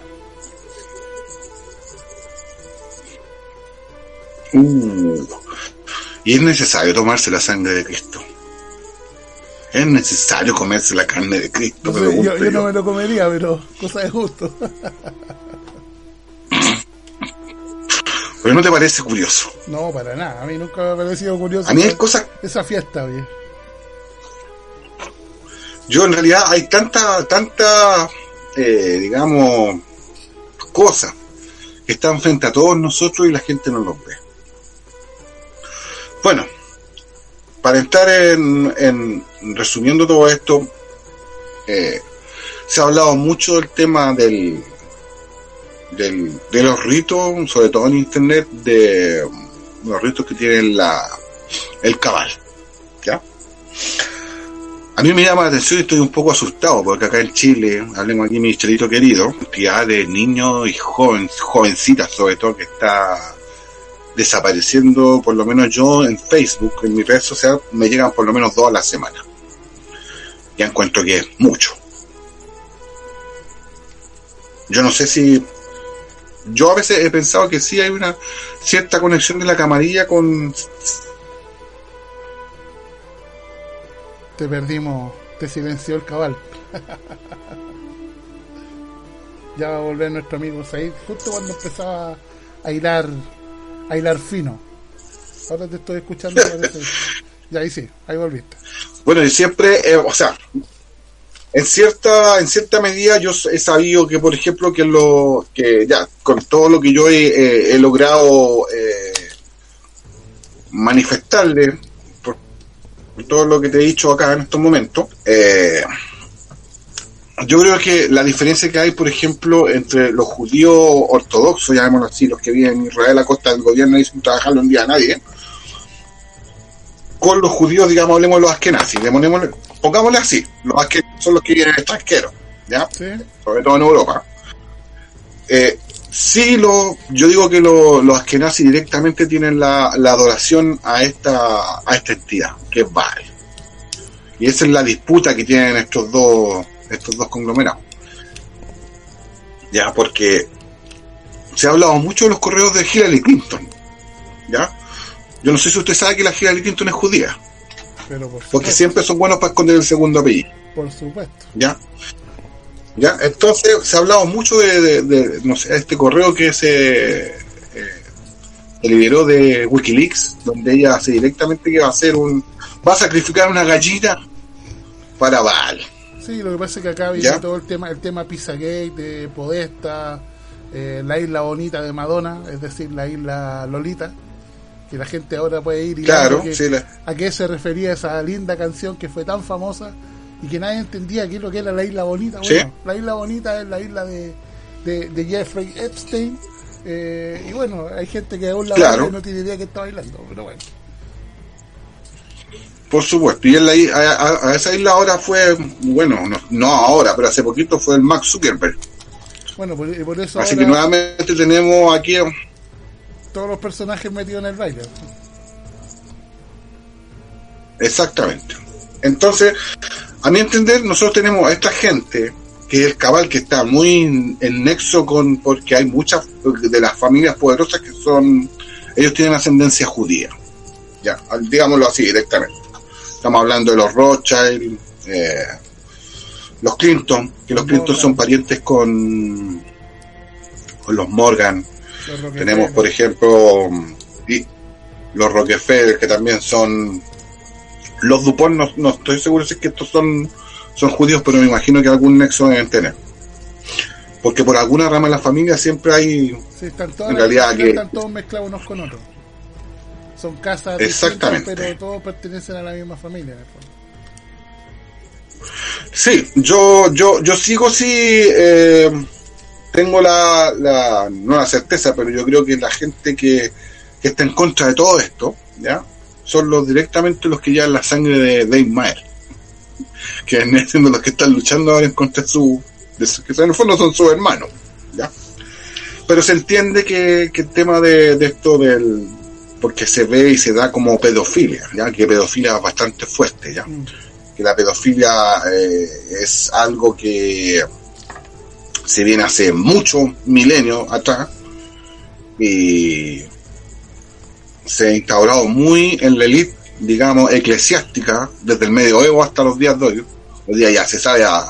[SPEAKER 1] Y es necesario tomarse la sangre de Cristo. ¿Es necesario comerse la carne de Cristo?
[SPEAKER 2] No sé, yo no me lo comería, pero cosa de gusto.
[SPEAKER 1] ¿Pero no te parece curioso?
[SPEAKER 2] No, para nada. A mí nunca me ha parecido curioso.
[SPEAKER 1] A mí hay cosas...
[SPEAKER 2] Esa fiesta, oye.
[SPEAKER 1] Yo en realidad hay tanta, digamos, cosas que están frente a todos nosotros y la gente no los ve. Bueno, para estar en resumiendo todo esto, se ha hablado mucho del tema de los ritos, sobre todo en internet, de los ritos que tienen el cabal, ¿ya? A mí me llama la atención y estoy un poco asustado, porque acá en Chile, hablemos aquí mi chelito querido, cantidad de niños y jovencitas sobre todo, que está desapareciendo. Por lo menos yo en Facebook, en mi red social, me llegan por lo menos 2 a la semana. Ya encuentro que es mucho. Yo no sé si... Yo a veces he pensado que sí hay una cierta conexión de la camarilla con...
[SPEAKER 2] Te perdimos, te silenció el cabal. Ya va a volver nuestro amigo Said, justo cuando empezaba a hilar fino. Ahora te estoy escuchando. Ya ahí sí, ahí volviste.
[SPEAKER 1] Bueno, y siempre, o sea, en cierta medida yo he sabido que, por ejemplo, que ya con todo lo que yo he logrado manifestarle, por todo lo que te he dicho acá en estos momentos, yo creo que la diferencia que hay, por ejemplo, entre los judíos ortodoxos, llamémoslo así, los que viven en Israel a costa del gobierno y sin trabajarlo un día a nadie, con los judíos, digamos, hablemos de los askenazis, pongámosle así, los askenazis son los que vienen extranjeros, ¿ya? Sí. Sobre todo en Europa. Sí, yo digo que los askenazis directamente tienen la adoración a esta entidad, que es Baal. Y esa es la disputa que tienen estos dos conglomerados. Ya, porque se ha hablado mucho de los correos de Hillary Clinton, ¿ya? Yo no sé si usted sabe que la Hillary Clinton es judía, pero porque siempre son buenos para esconder el segundo apellido.
[SPEAKER 2] Por supuesto.
[SPEAKER 1] ¿Ya? Entonces se ha hablado mucho de no sé, este correo que se liberó de Wikileaks, donde ella hace directamente que va a sacrificar una gallina para Baal.
[SPEAKER 2] Sí, lo que pasa es que acá viene todo el tema Pizzagate, de Podesta, la isla bonita de Madonna, es decir, la isla Lolita, que la gente ahora puede ir y
[SPEAKER 1] claro,
[SPEAKER 2] a qué se refería esa linda canción que fue tan famosa y que nadie entendía qué es lo que era la isla bonita. Bueno, ¿sí? La isla bonita es la isla de Jeffrey Epstein, y bueno, hay gente que aún la baila y no tiene idea que está bailando, pero bueno.
[SPEAKER 1] Por supuesto, y a esa isla ahora fue, bueno, no ahora, pero hace poquito fue el Mark Zuckerberg.
[SPEAKER 2] Bueno, por eso
[SPEAKER 1] así que nuevamente tenemos aquí
[SPEAKER 2] todos los personajes metidos en el baile.
[SPEAKER 1] Exactamente. Entonces, a mi entender, nosotros tenemos a esta gente, que es el cabal, que está muy en nexo porque hay muchas de las familias poderosas que ellos tienen ascendencia judía. Ya, digámoslo así directamente. Estamos hablando de los Rothschild, los Clinton, que los Clinton son parientes con los Morgan. Tenemos, por ejemplo, los Rockefeller, que también son los Dupont. No estoy seguro si es que estos son judíos, pero me imagino que algún nexo deben tener, porque por alguna rama de la familia siempre hay,
[SPEAKER 2] sí, están todos mezclados unos con otros. Son casas distintas, pero todos pertenecen a la misma familia.
[SPEAKER 1] Sí, yo sigo, sí, tengo no la certeza, pero yo creo que la gente que está en contra de todo esto, ¿ya? Son directamente los que llevan la sangre de Dave Mayer, que vienen siendo los que están luchando ahora en contra que en el fondo son sus hermanos, ¿ya? Pero se entiende que el tema de esto porque se ve y se da como pedofilia, ya que pedofilia es bastante fuerte, ya que la pedofilia es algo que se viene hace muchos milenios atrás y se ha instaurado muy en la élite digamos, eclesiástica, desde el medioevo hasta los días de hoy. Hoy día ya se sabe a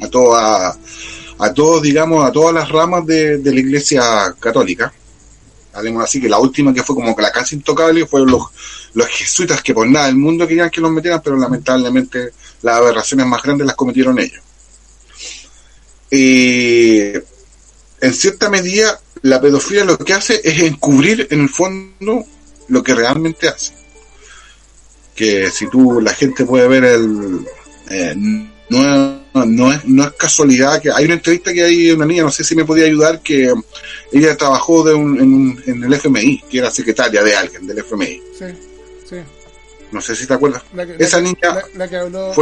[SPEAKER 1] todos, digamos, a todas las ramas de la Iglesia católica. Hablemos así, que la última que fue como que la casi intocable fueron los jesuitas, que por nada del mundo querían que los metieran, pero lamentablemente las aberraciones más grandes las cometieron ellos. Y en cierta medida la pedofilia lo que hace es encubrir en el fondo lo que realmente hace. Que si la gente puede ver no es casualidad que hay una entrevista que hay de una niña, no sé si me podía ayudar, que ella trabajó en el FMI, que era secretaria de alguien del FMI.
[SPEAKER 2] Sí.
[SPEAKER 1] No sé si te acuerdas. Esa niña
[SPEAKER 2] la que habló,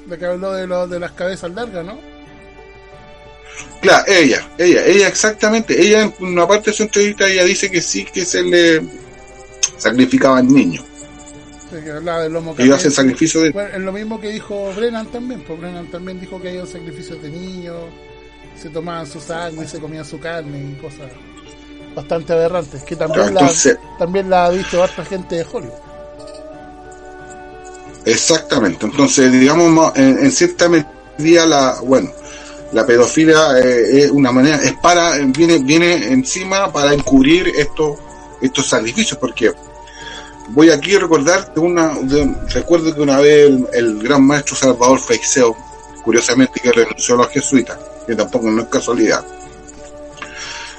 [SPEAKER 2] la que habló de las cabezas largas, ¿no?
[SPEAKER 1] Claro, ella exactamente. Ella en una parte de su entrevista ella dice que sí, que se le sacrificaban niños.
[SPEAKER 2] Que hablaba del lomo
[SPEAKER 1] ellos hacen sacrificio de...
[SPEAKER 2] Bueno, es lo mismo que dijo Brennan también, pues Brennan también dijo que hay sacrificios de niños, se tomaban su sangre, se comían su carne y cosas bastante aberrantes, que también, también la ha visto harta gente de Hollywood.
[SPEAKER 1] Exactamente, entonces digamos en cierta medida la pedofilia es una manera, viene encima para encubrir estos sacrificios, porque voy aquí a recordar recuerdo que una vez el gran maestro Salvador Freixedo, curiosamente que renunció a los jesuitas, que tampoco no es casualidad,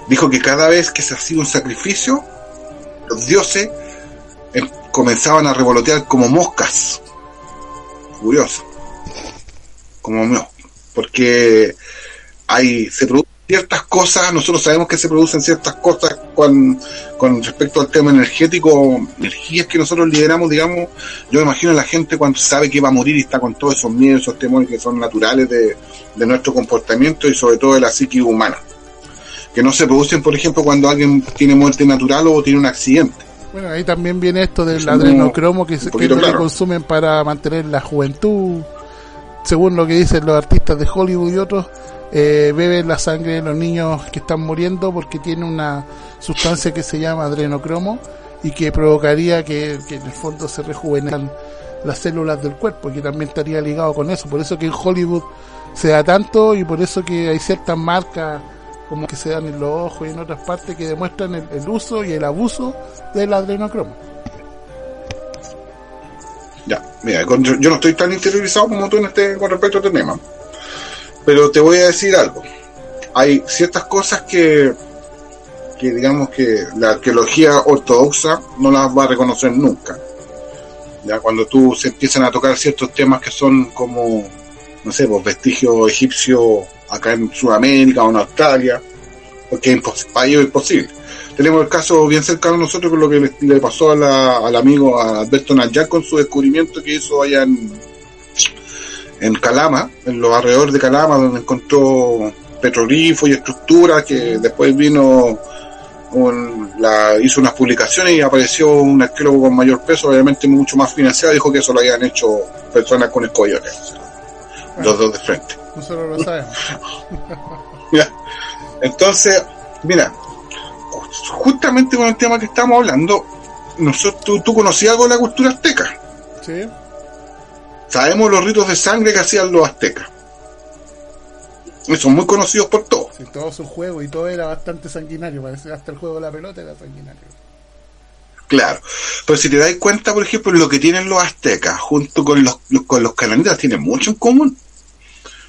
[SPEAKER 1] dijo que cada vez que se hacía un sacrificio, los dioses comenzaban a revolotear como moscas. Curioso. Como no, porque se producen ciertas cosas, nosotros sabemos que se producen ciertas cosas con respecto al tema energético, energías que nosotros lideramos, digamos. Yo me imagino a la gente cuando sabe que va a morir y está con todos esos miedos, esos temores que son naturales de nuestro comportamiento y sobre todo de la psique humana, que no se producen, por ejemplo, cuando alguien tiene muerte natural o tiene un accidente.
[SPEAKER 2] Bueno, ahí también viene esto del adrenocromo que claro, consumen para mantener la juventud. Según lo que dicen los artistas de Hollywood y otros, beben la sangre de los niños que están muriendo porque tiene una sustancia que se llama adrenocromo y que provocaría que en el fondo se rejuvenezcan las células del cuerpo, y que también estaría ligado con eso. Por eso que en Hollywood se da tanto, y por eso que hay ciertas marcas como que se dan en los ojos y en otras partes que demuestran el uso y el abuso del adrenocromo.
[SPEAKER 1] Ya, mira, yo no estoy tan interiorizado como tú con respecto a este tema, pero te voy a decir algo. Hay ciertas cosas que digamos que la arqueología ortodoxa no las va a reconocer nunca. Ya cuando se empiezan a tocar ciertos temas que son como, no sé, pues vestigios egipcios acá en Sudamérica o en Australia, porque para ellos es imposible. Tenemos el caso bien cercano a nosotros con lo que le pasó al amigo Alberto Nayak con su descubrimiento que hizo allá en Calama, en los alrededores de Calama, donde encontró petroglifos y estructuras, que después vino hizo unas publicaciones y apareció un arqueólogo con mayor peso, obviamente mucho más financiado, dijo que eso lo habían hecho personas con escollones, los dos de frente.
[SPEAKER 2] Nosotros lo sabemos.
[SPEAKER 1] Entonces, mira, justamente con el tema que estamos hablando, tú conocías algo de la cultura azteca.
[SPEAKER 2] Sí.
[SPEAKER 1] Sabemos los ritos de sangre que hacían los aztecas. Y son muy conocidos por todos.
[SPEAKER 2] Sí, todo su juego y todo era bastante sanguinario, parece, hasta el juego de la pelota era sanguinario.
[SPEAKER 1] Claro, pero si te das cuenta, por ejemplo, lo que tienen los aztecas junto con los cananitas tienen mucho en común,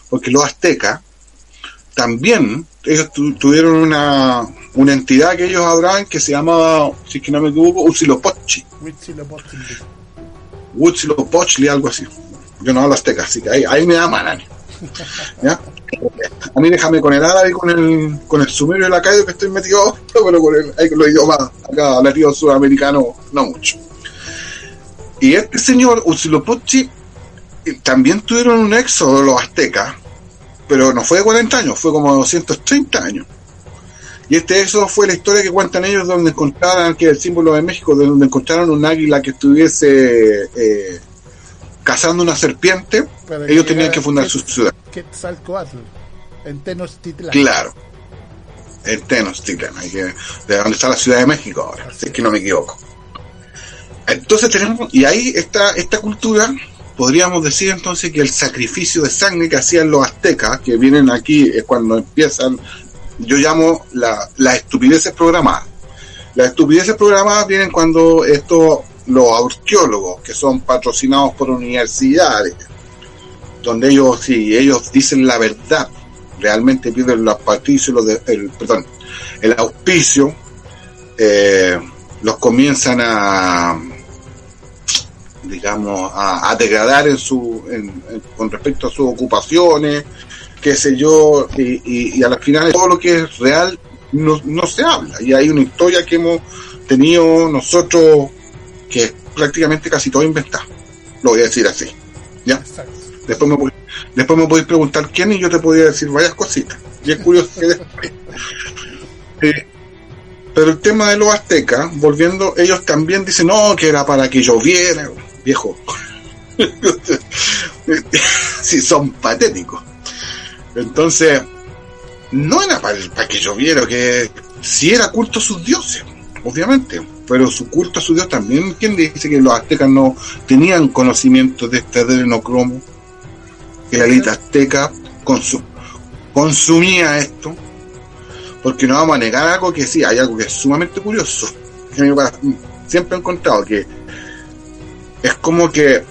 [SPEAKER 1] porque los aztecas también, ellos tuvieron una entidad que ellos adoraban que se llamaba, si es que no me equivoco, Huitzilopochtli, algo así. Yo no hablo azteca, así que ahí me da mal, ¿ya? A mí déjame con el árabe y con el sumerio y el acaido que estoy metido, pero con los idiomas acá nativos sudamericanos no mucho. Y este señor Huitzilopochtli también tuvieron un éxodo los aztecas, pero no fue de 40 años, fue como 230 años. Y este éxodo fue la historia que cuentan ellos, donde encontraron, que es el símbolo de México, donde encontraron un águila que estuviese cazando una serpiente. Para ellos tenían que fundar su ciudad.
[SPEAKER 2] Quetzalcóatl, en Tenochtitlán.
[SPEAKER 1] Claro, en Tenochtitlán, de donde está la Ciudad de México ahora, si es que no me equivoco. Entonces tenemos, y ahí está esta cultura, podríamos decir entonces que el sacrificio de sangre que hacían los aztecas, que vienen aquí, es cuando empiezan, yo llamo las estupideces programadas. Las estupideces programadas vienen cuando los arqueólogos, que son patrocinados por universidades, donde ellos, si ellos dicen la verdad, realmente piden los patricios, el auspicio, los comienzan a, digamos, a degradar con respecto a sus ocupaciones, qué sé yo, y a la final todo lo que es real no se habla. Y hay una historia que hemos tenido nosotros que es prácticamente casi todo inventado. Lo voy a decir así, ¿ya?
[SPEAKER 2] Exacto.
[SPEAKER 1] Después me podéis preguntar quién y yo te podría decir varias cositas. Y es curioso que después... pero el tema de los aztecas, volviendo, ellos también dicen, no, que era para que lloviera, viejo. Sí, son patéticos. Entonces, no era para que lloviera, que sí era culto a sus dioses, obviamente, pero su culto a su dios también, ¿quién dice que los aztecas no tenían conocimiento de este adrenocromo? Que la élite azteca consumía esto, porque no vamos a negar algo que sí, hay algo que es sumamente curioso, que siempre he encontrado, que es como que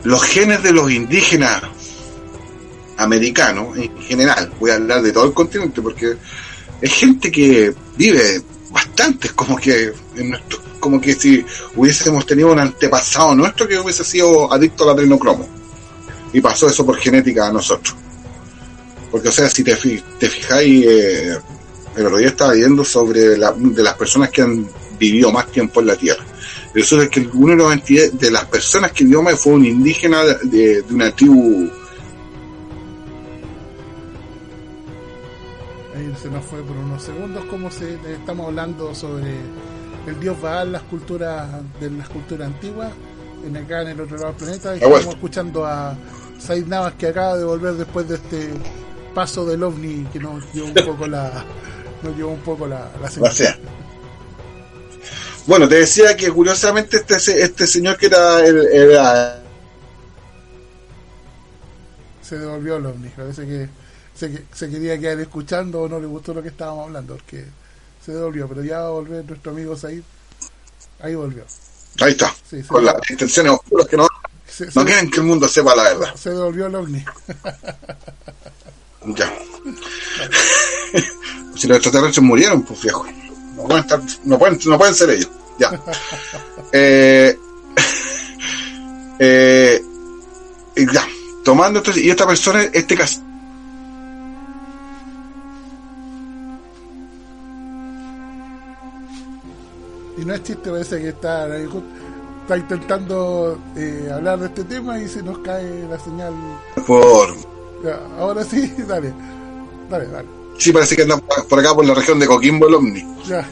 [SPEAKER 1] los genes de los indígenas americanos, en general, voy a hablar de todo el continente, porque es gente que vive bastante, como que si hubiésemos tenido un antepasado nuestro que hubiese sido adicto al adrenocromo, y pasó eso por genética a nosotros. Porque, o sea, si te fijáis, el otro día estaba viendo sobre de las personas que han vivido más tiempo en la Tierra. Resulta que uno de las personas que vivió más fue un indígena de una tribu.
[SPEAKER 2] Ahí se nos fue por unos segundos, como estamos hablando sobre el dios Baal, las culturas antiguas, acá en el otro lado del planeta. Y estamos escuchando a Said Navas, que acaba de volver después de este paso del ovni que nos llevó un poco la señal. Bueno, te decía que curiosamente este señor que era se devolvió el ovni. Parece que se quería quedar escuchando o no le gustó lo que estábamos hablando, porque se devolvió, pero ya va a volver nuestro amigo Said. Ahí volvió.
[SPEAKER 1] Ahí está, sí, con las intenciones oscuras que no quieren que el mundo sepa la verdad.
[SPEAKER 2] Se devolvió el ovni.
[SPEAKER 1] Ya. Si los extraterrestres murieron, pues viejo. No pueden ser ellos. Ya. Ya. Tomando entonces, y esta persona, este caso. Y no es chiste, parece que está intentando hablar de este tema y se nos cae la señal. Ya, ahora sí, dale. Sí, parece que anda por acá, por la región de Coquimbo, el ovni. Ya.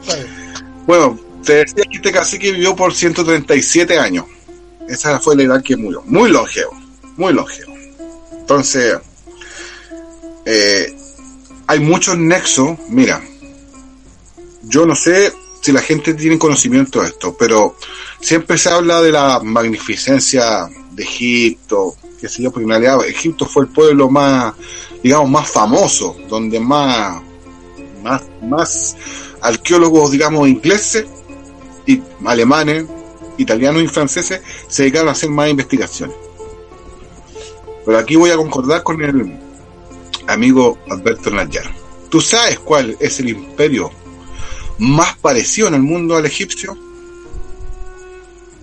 [SPEAKER 1] Vale. Bueno, te decía que este cacique vivió por 137 años. Esa fue la edad que murió. Muy longevo. Entonces, hay muchos nexos. Mira, yo no sé si la gente tiene conocimiento de esto, pero siempre se habla de la magnificencia de Egipto, qué sé yo, porque en realidad Egipto fue el pueblo más, digamos, más famoso, donde más arqueólogos, digamos, ingleses y alemanes, italianos y franceses se dedicaron a hacer más investigaciones. Pero aquí voy a concordar con el amigo Alberto Nayar. ¿Tú sabes cuál es el imperio más parecido en el mundo al egipcio?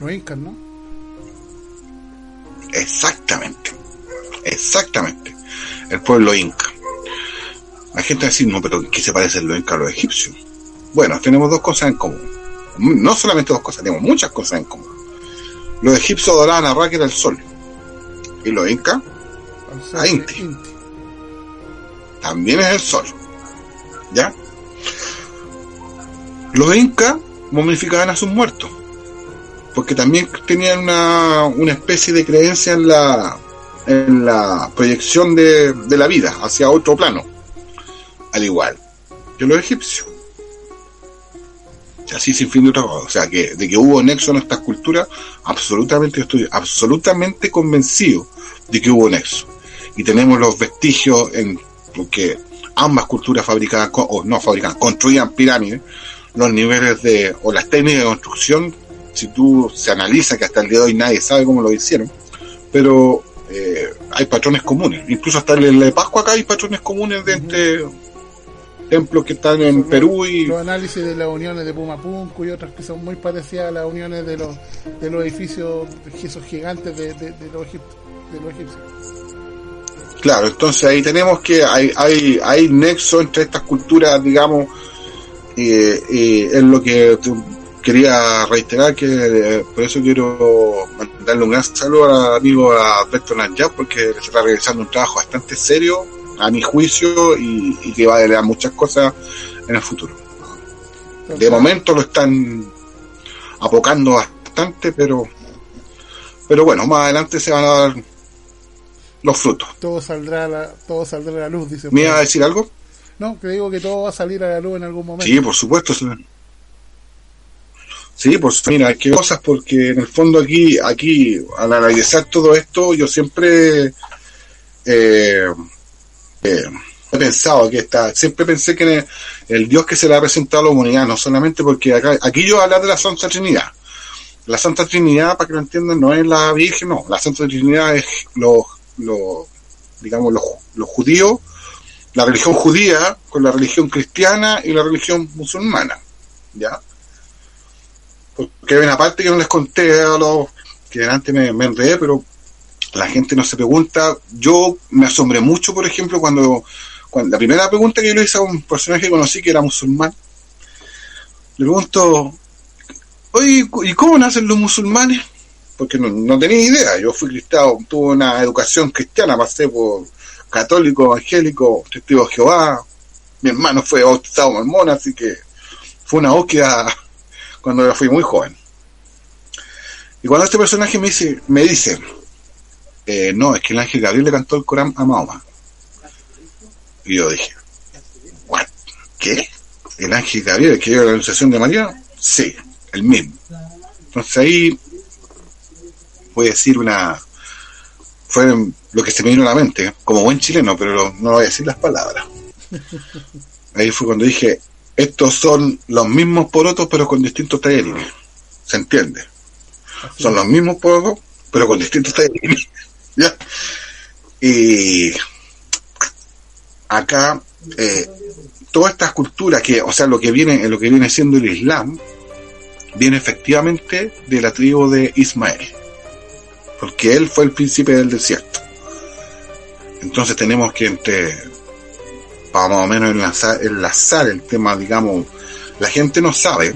[SPEAKER 1] Los incas, ¿no? Exactamente. El pueblo inca. La gente va a decir, no, pero ¿qué se parecen los incas a los egipcios? Bueno, tenemos dos cosas en común. No solamente dos cosas, tenemos muchas cosas en común. Los egipcios adoraban a Ra, que era el sol. Y los incas a Inti. También es el sol. ¿Ya? Los incas momificaban a sus muertos, porque también tenían una especie de creencia en la proyección de la vida hacia otro plano, al igual que los egipcios. así sin fin de otra cosa. O sea, que de que hubo nexo en estas culturas, absolutamente, estoy absolutamente convencido de que hubo nexo. Y tenemos los vestigios en porque ambas culturas fabricaban, o no fabricaban, construían pirámides, los niveles de, o las técnicas de construcción, si tú se analiza, que hasta el día de hoy nadie sabe cómo lo hicieron, pero hay patrones comunes. Incluso hasta en la de Pascua acá hay patrones comunes de entre templos que están en Perú y
[SPEAKER 2] los análisis de las uniones de Pumapunku y otras que son muy parecidas a las uniones de los edificios, esos gigantes de los egipcios.
[SPEAKER 1] Claro, entonces ahí tenemos que hay nexo entre estas culturas, digamos, y es lo que quería reiterar, que por eso quiero darle un gran saludo al amigo Alberto Nayab, porque se está realizando un trabajo bastante serio, a mi juicio, y que va a delegar muchas cosas en el futuro. De momento lo están apocando bastante, pero bueno, más adelante se van a dar los frutos.
[SPEAKER 2] Todo saldrá a la luz, dice.
[SPEAKER 1] ¿Me iba a decir algo?
[SPEAKER 2] No, que digo que todo va a salir a la luz en algún momento.
[SPEAKER 1] Sí, por supuesto. Sí, pues mira, qué cosas, porque en el fondo aquí al analizar todo esto, yo siempre he pensado que siempre pensé que el Dios que se le ha presentado a la humanidad, no solamente porque aquí yo hablo de la Santa Trinidad. La Santa Trinidad, para que lo entiendan, no es la Virgen, no. La Santa Trinidad es los judíos, la religión judía con la religión cristiana y la religión musulmana, ¿ya? Porque hay una parte que no les conté a los que antes me enredé, pero la gente no se pregunta. Yo me asombré mucho, por ejemplo, cuando la primera pregunta que yo le hice a un personaje que conocí que era musulmán, le pregunto, oye, ¿y cómo nacen los musulmanes? Porque no tenía idea. Yo fui cristiano, tuve una educación cristiana, pasé por católico, evangélico, testigo de Jehová, mi hermano fue bautizado mormón, así que fue una búsqueda cuando yo fui muy joven. Y cuando este personaje me dice no, es que el ángel Gabriel le cantó el Corán a Mahoma. Y yo dije, ¿what? ¿Qué? ¿El ángel Gabriel, el que dio la anunciación de María? Sí, el mismo. Entonces ahí voy a decir fue lo que se me vino a la mente, como buen chileno, pero no voy a decir las palabras. Ahí fue cuando dije, estos son los mismos porotos, pero con distintos tallarines. ¿Se entiende? Son los mismos porotos, pero con distintos tallarines. ¿Ya? Y acá, todas estas culturas, o sea, lo que viene siendo el Islam, viene efectivamente de la tribu de Ismael, porque él fue el príncipe del desierto. Entonces tenemos que para más o menos enlazar el tema, digamos, la gente no sabe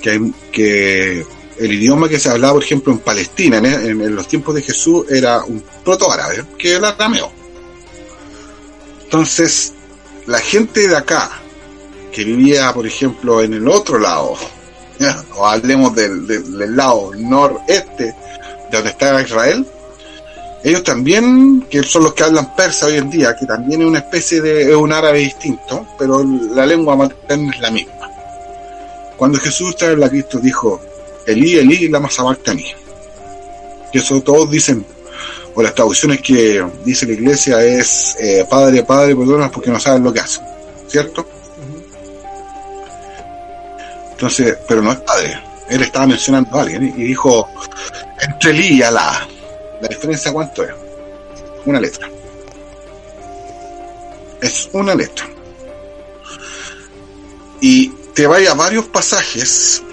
[SPEAKER 1] que el idioma que se hablaba, por ejemplo, en Palestina en los tiempos de Jesús era un proto-árabe, que era el arameo. Entonces, la gente de acá, que vivía, por ejemplo, en el otro lado, ¿ya? O hablemos del lado noreste, de donde está Israel, ellos también, que son los que hablan persa hoy en día, que también es una especie es un árabe distinto, pero la lengua materna es la misma. Cuando Jesús trae la Cristo dijo, Elí, Elí, lama sabactani. Y eso todos dicen, o las traducciones que dice la iglesia es, Padre, Padre, perdónanos porque no saben lo que hacen, ¿cierto? Entonces, pero no es Padre, él estaba mencionando a alguien y dijo, entre Elí y Alá, ¿la diferencia cuánto es? Una letra. Es una letra. Y te vaya a varios pasajes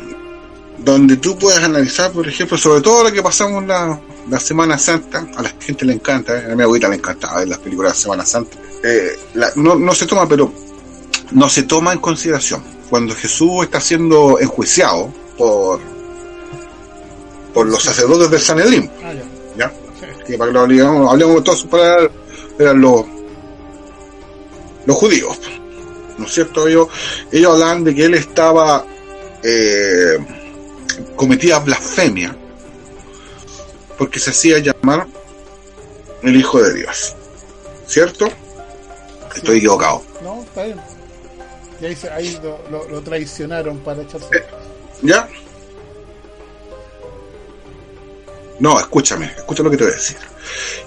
[SPEAKER 1] donde tú puedes analizar, por ejemplo, sobre todo lo que pasamos la Semana Santa. A la gente le encanta, a mi abuelita le encantaba ver las películas de Semana Santa. No se toma, pero no se toma en consideración cuando Jesús está siendo enjuiciado por los sacerdotes del Sanedrín. ¿Ya? Que para que lo hablemos de todas sus palabras, eran los judíos, ¿no es cierto? Ellos hablaban de que él estaba cometía blasfemia porque se hacía llamar el Hijo de Dios, ¿cierto? Sí. Estoy equivocado.
[SPEAKER 2] No, está bien. Y ahí lo traicionaron para echarse.
[SPEAKER 1] ¿Ya? No, escucha lo que te voy a decir.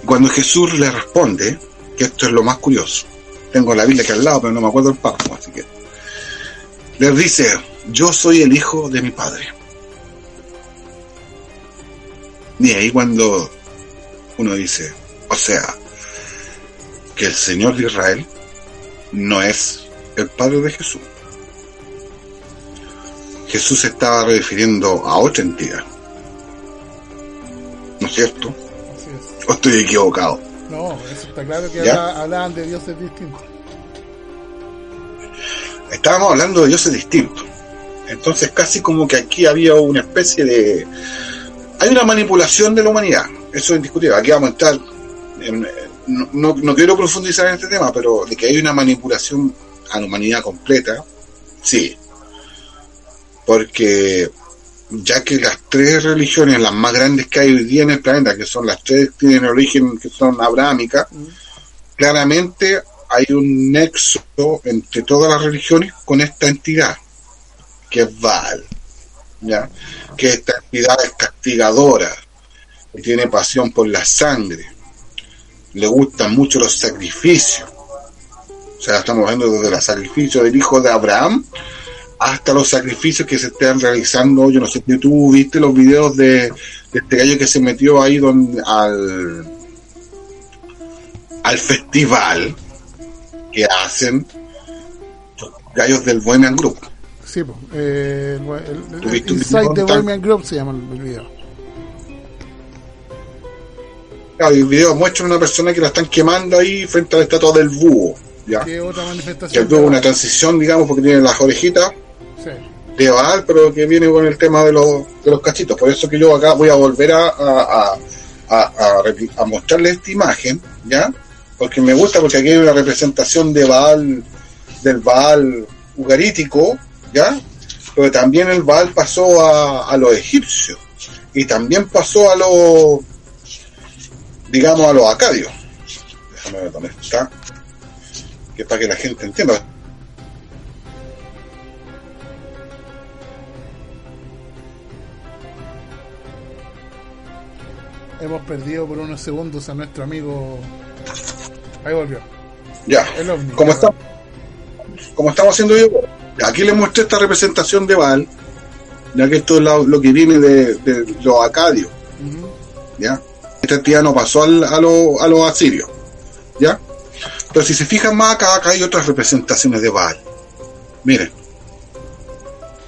[SPEAKER 1] Y cuando Jesús le responde, que esto es lo más curioso, tengo la Biblia aquí al lado, pero no me acuerdo el párrafo, así que les dice: yo soy el hijo de mi padre. Y ahí cuando uno dice, o sea, que el Señor de Israel no es el padre de Jesús. Jesús se estaba refiriendo a otra entidad, ¿no es cierto?
[SPEAKER 2] Así es.
[SPEAKER 1] ¿O estoy equivocado?
[SPEAKER 2] No, eso está claro que hablaban de dioses distintos.
[SPEAKER 1] Estábamos hablando de dioses distintos. Entonces casi como que aquí había una especie de... Hay una manipulación de la humanidad, eso es indiscutible. Aquí vamos a estar... No quiero profundizar en este tema, pero de que hay una manipulación a la humanidad completa, sí. Porque ya que las tres religiones, las más grandes que hay hoy día en el planeta, que son las tres que tienen origen, que son abrahámicas, claramente hay un nexo entre todas las religiones con esta entidad, que es Baal, ¿ya? Que esta entidad es castigadora, que tiene pasión por la sangre, le gustan mucho los sacrificios, o sea, estamos hablando desde el sacrificio del hijo de Abraham hasta los sacrificios que se están realizando. Yo no sé si tú viste los videos de este gallo que se metió ahí al festival que hacen los gallos del Bohemian Group.
[SPEAKER 2] Sí, el Inside the Bohemian Group se llama el video.
[SPEAKER 1] Claro, y el video muestra a una persona que la están quemando ahí frente a la estatua del búho, ¿ya?
[SPEAKER 2] ¿Qué otra manifestación?
[SPEAKER 1] Que tuvo una transición, digamos, porque tiene las orejitas de Baal, pero que viene con el tema de los cachitos. Por eso que yo acá voy a volver a mostrarles esta imagen, ¿ya? Porque me gusta, porque aquí hay una representación de Baal, del Baal ugarítico, ¿ya? Pero también el Baal pasó a los egipcios, y también pasó a los, digamos, a los acadios. Déjame ver dónde está, que es para que la gente entienda.
[SPEAKER 2] Hemos perdido por unos segundos a nuestro amigo. Ahí volvió.
[SPEAKER 1] Ya, como estamos haciendo yo, aquí les mostré esta representación de Baal, ya que esto es lo que viene de los acadios. ¿Ya? Esta entidad no pasó a los asirios, ¿ya? Pero si se fijan más acá hay otras representaciones de Baal. Miren,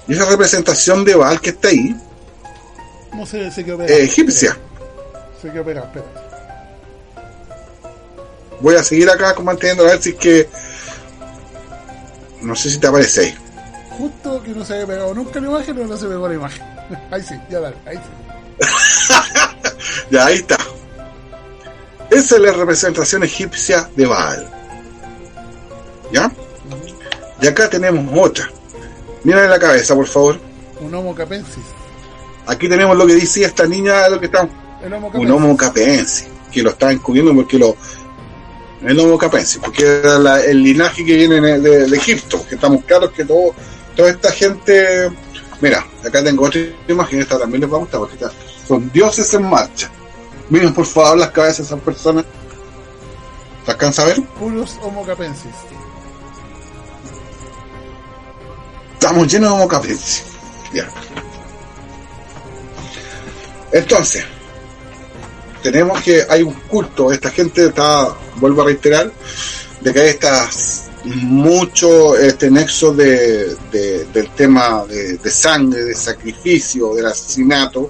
[SPEAKER 1] y esa representación de Baal que está ahí,
[SPEAKER 2] no sé, se quedó
[SPEAKER 1] egipcia.
[SPEAKER 2] Se quedó pegado, espérate.
[SPEAKER 1] Voy a seguir acá manteniendo a ver si es que, no sé si te aparece ahí.
[SPEAKER 2] Justo que no se había pegado nunca la imagen, o no se pegó la imagen. Ahí sí, ya dale, ahí sí.
[SPEAKER 1] Ya, ahí está. Esa es la representación egipcia de Baal, ¿ya? Y acá tenemos otra. Mira la cabeza, por favor.
[SPEAKER 2] Un Homo capensis.
[SPEAKER 1] Aquí tenemos lo que decía esta niña, lo que está. Un Homo capensis, que lo está encubriendo porque el Homo capensis, porque era el linaje que viene de Egipto, que estamos claros que toda esta gente. Mira, acá tengo otra imagen, esta también les va a gustar, porque son dioses en marcha. Miren por favor las cabezas de esas personas. ¿Se alcanza a ver?
[SPEAKER 2] Puros Homo capensis.
[SPEAKER 1] Estamos llenos de Homo capensis. Ya. Entonces, tenemos que hay un culto. Esta gente está, vuelvo a reiterar, de que hay mucho nexo del tema de sangre, de sacrificio, del asesinato,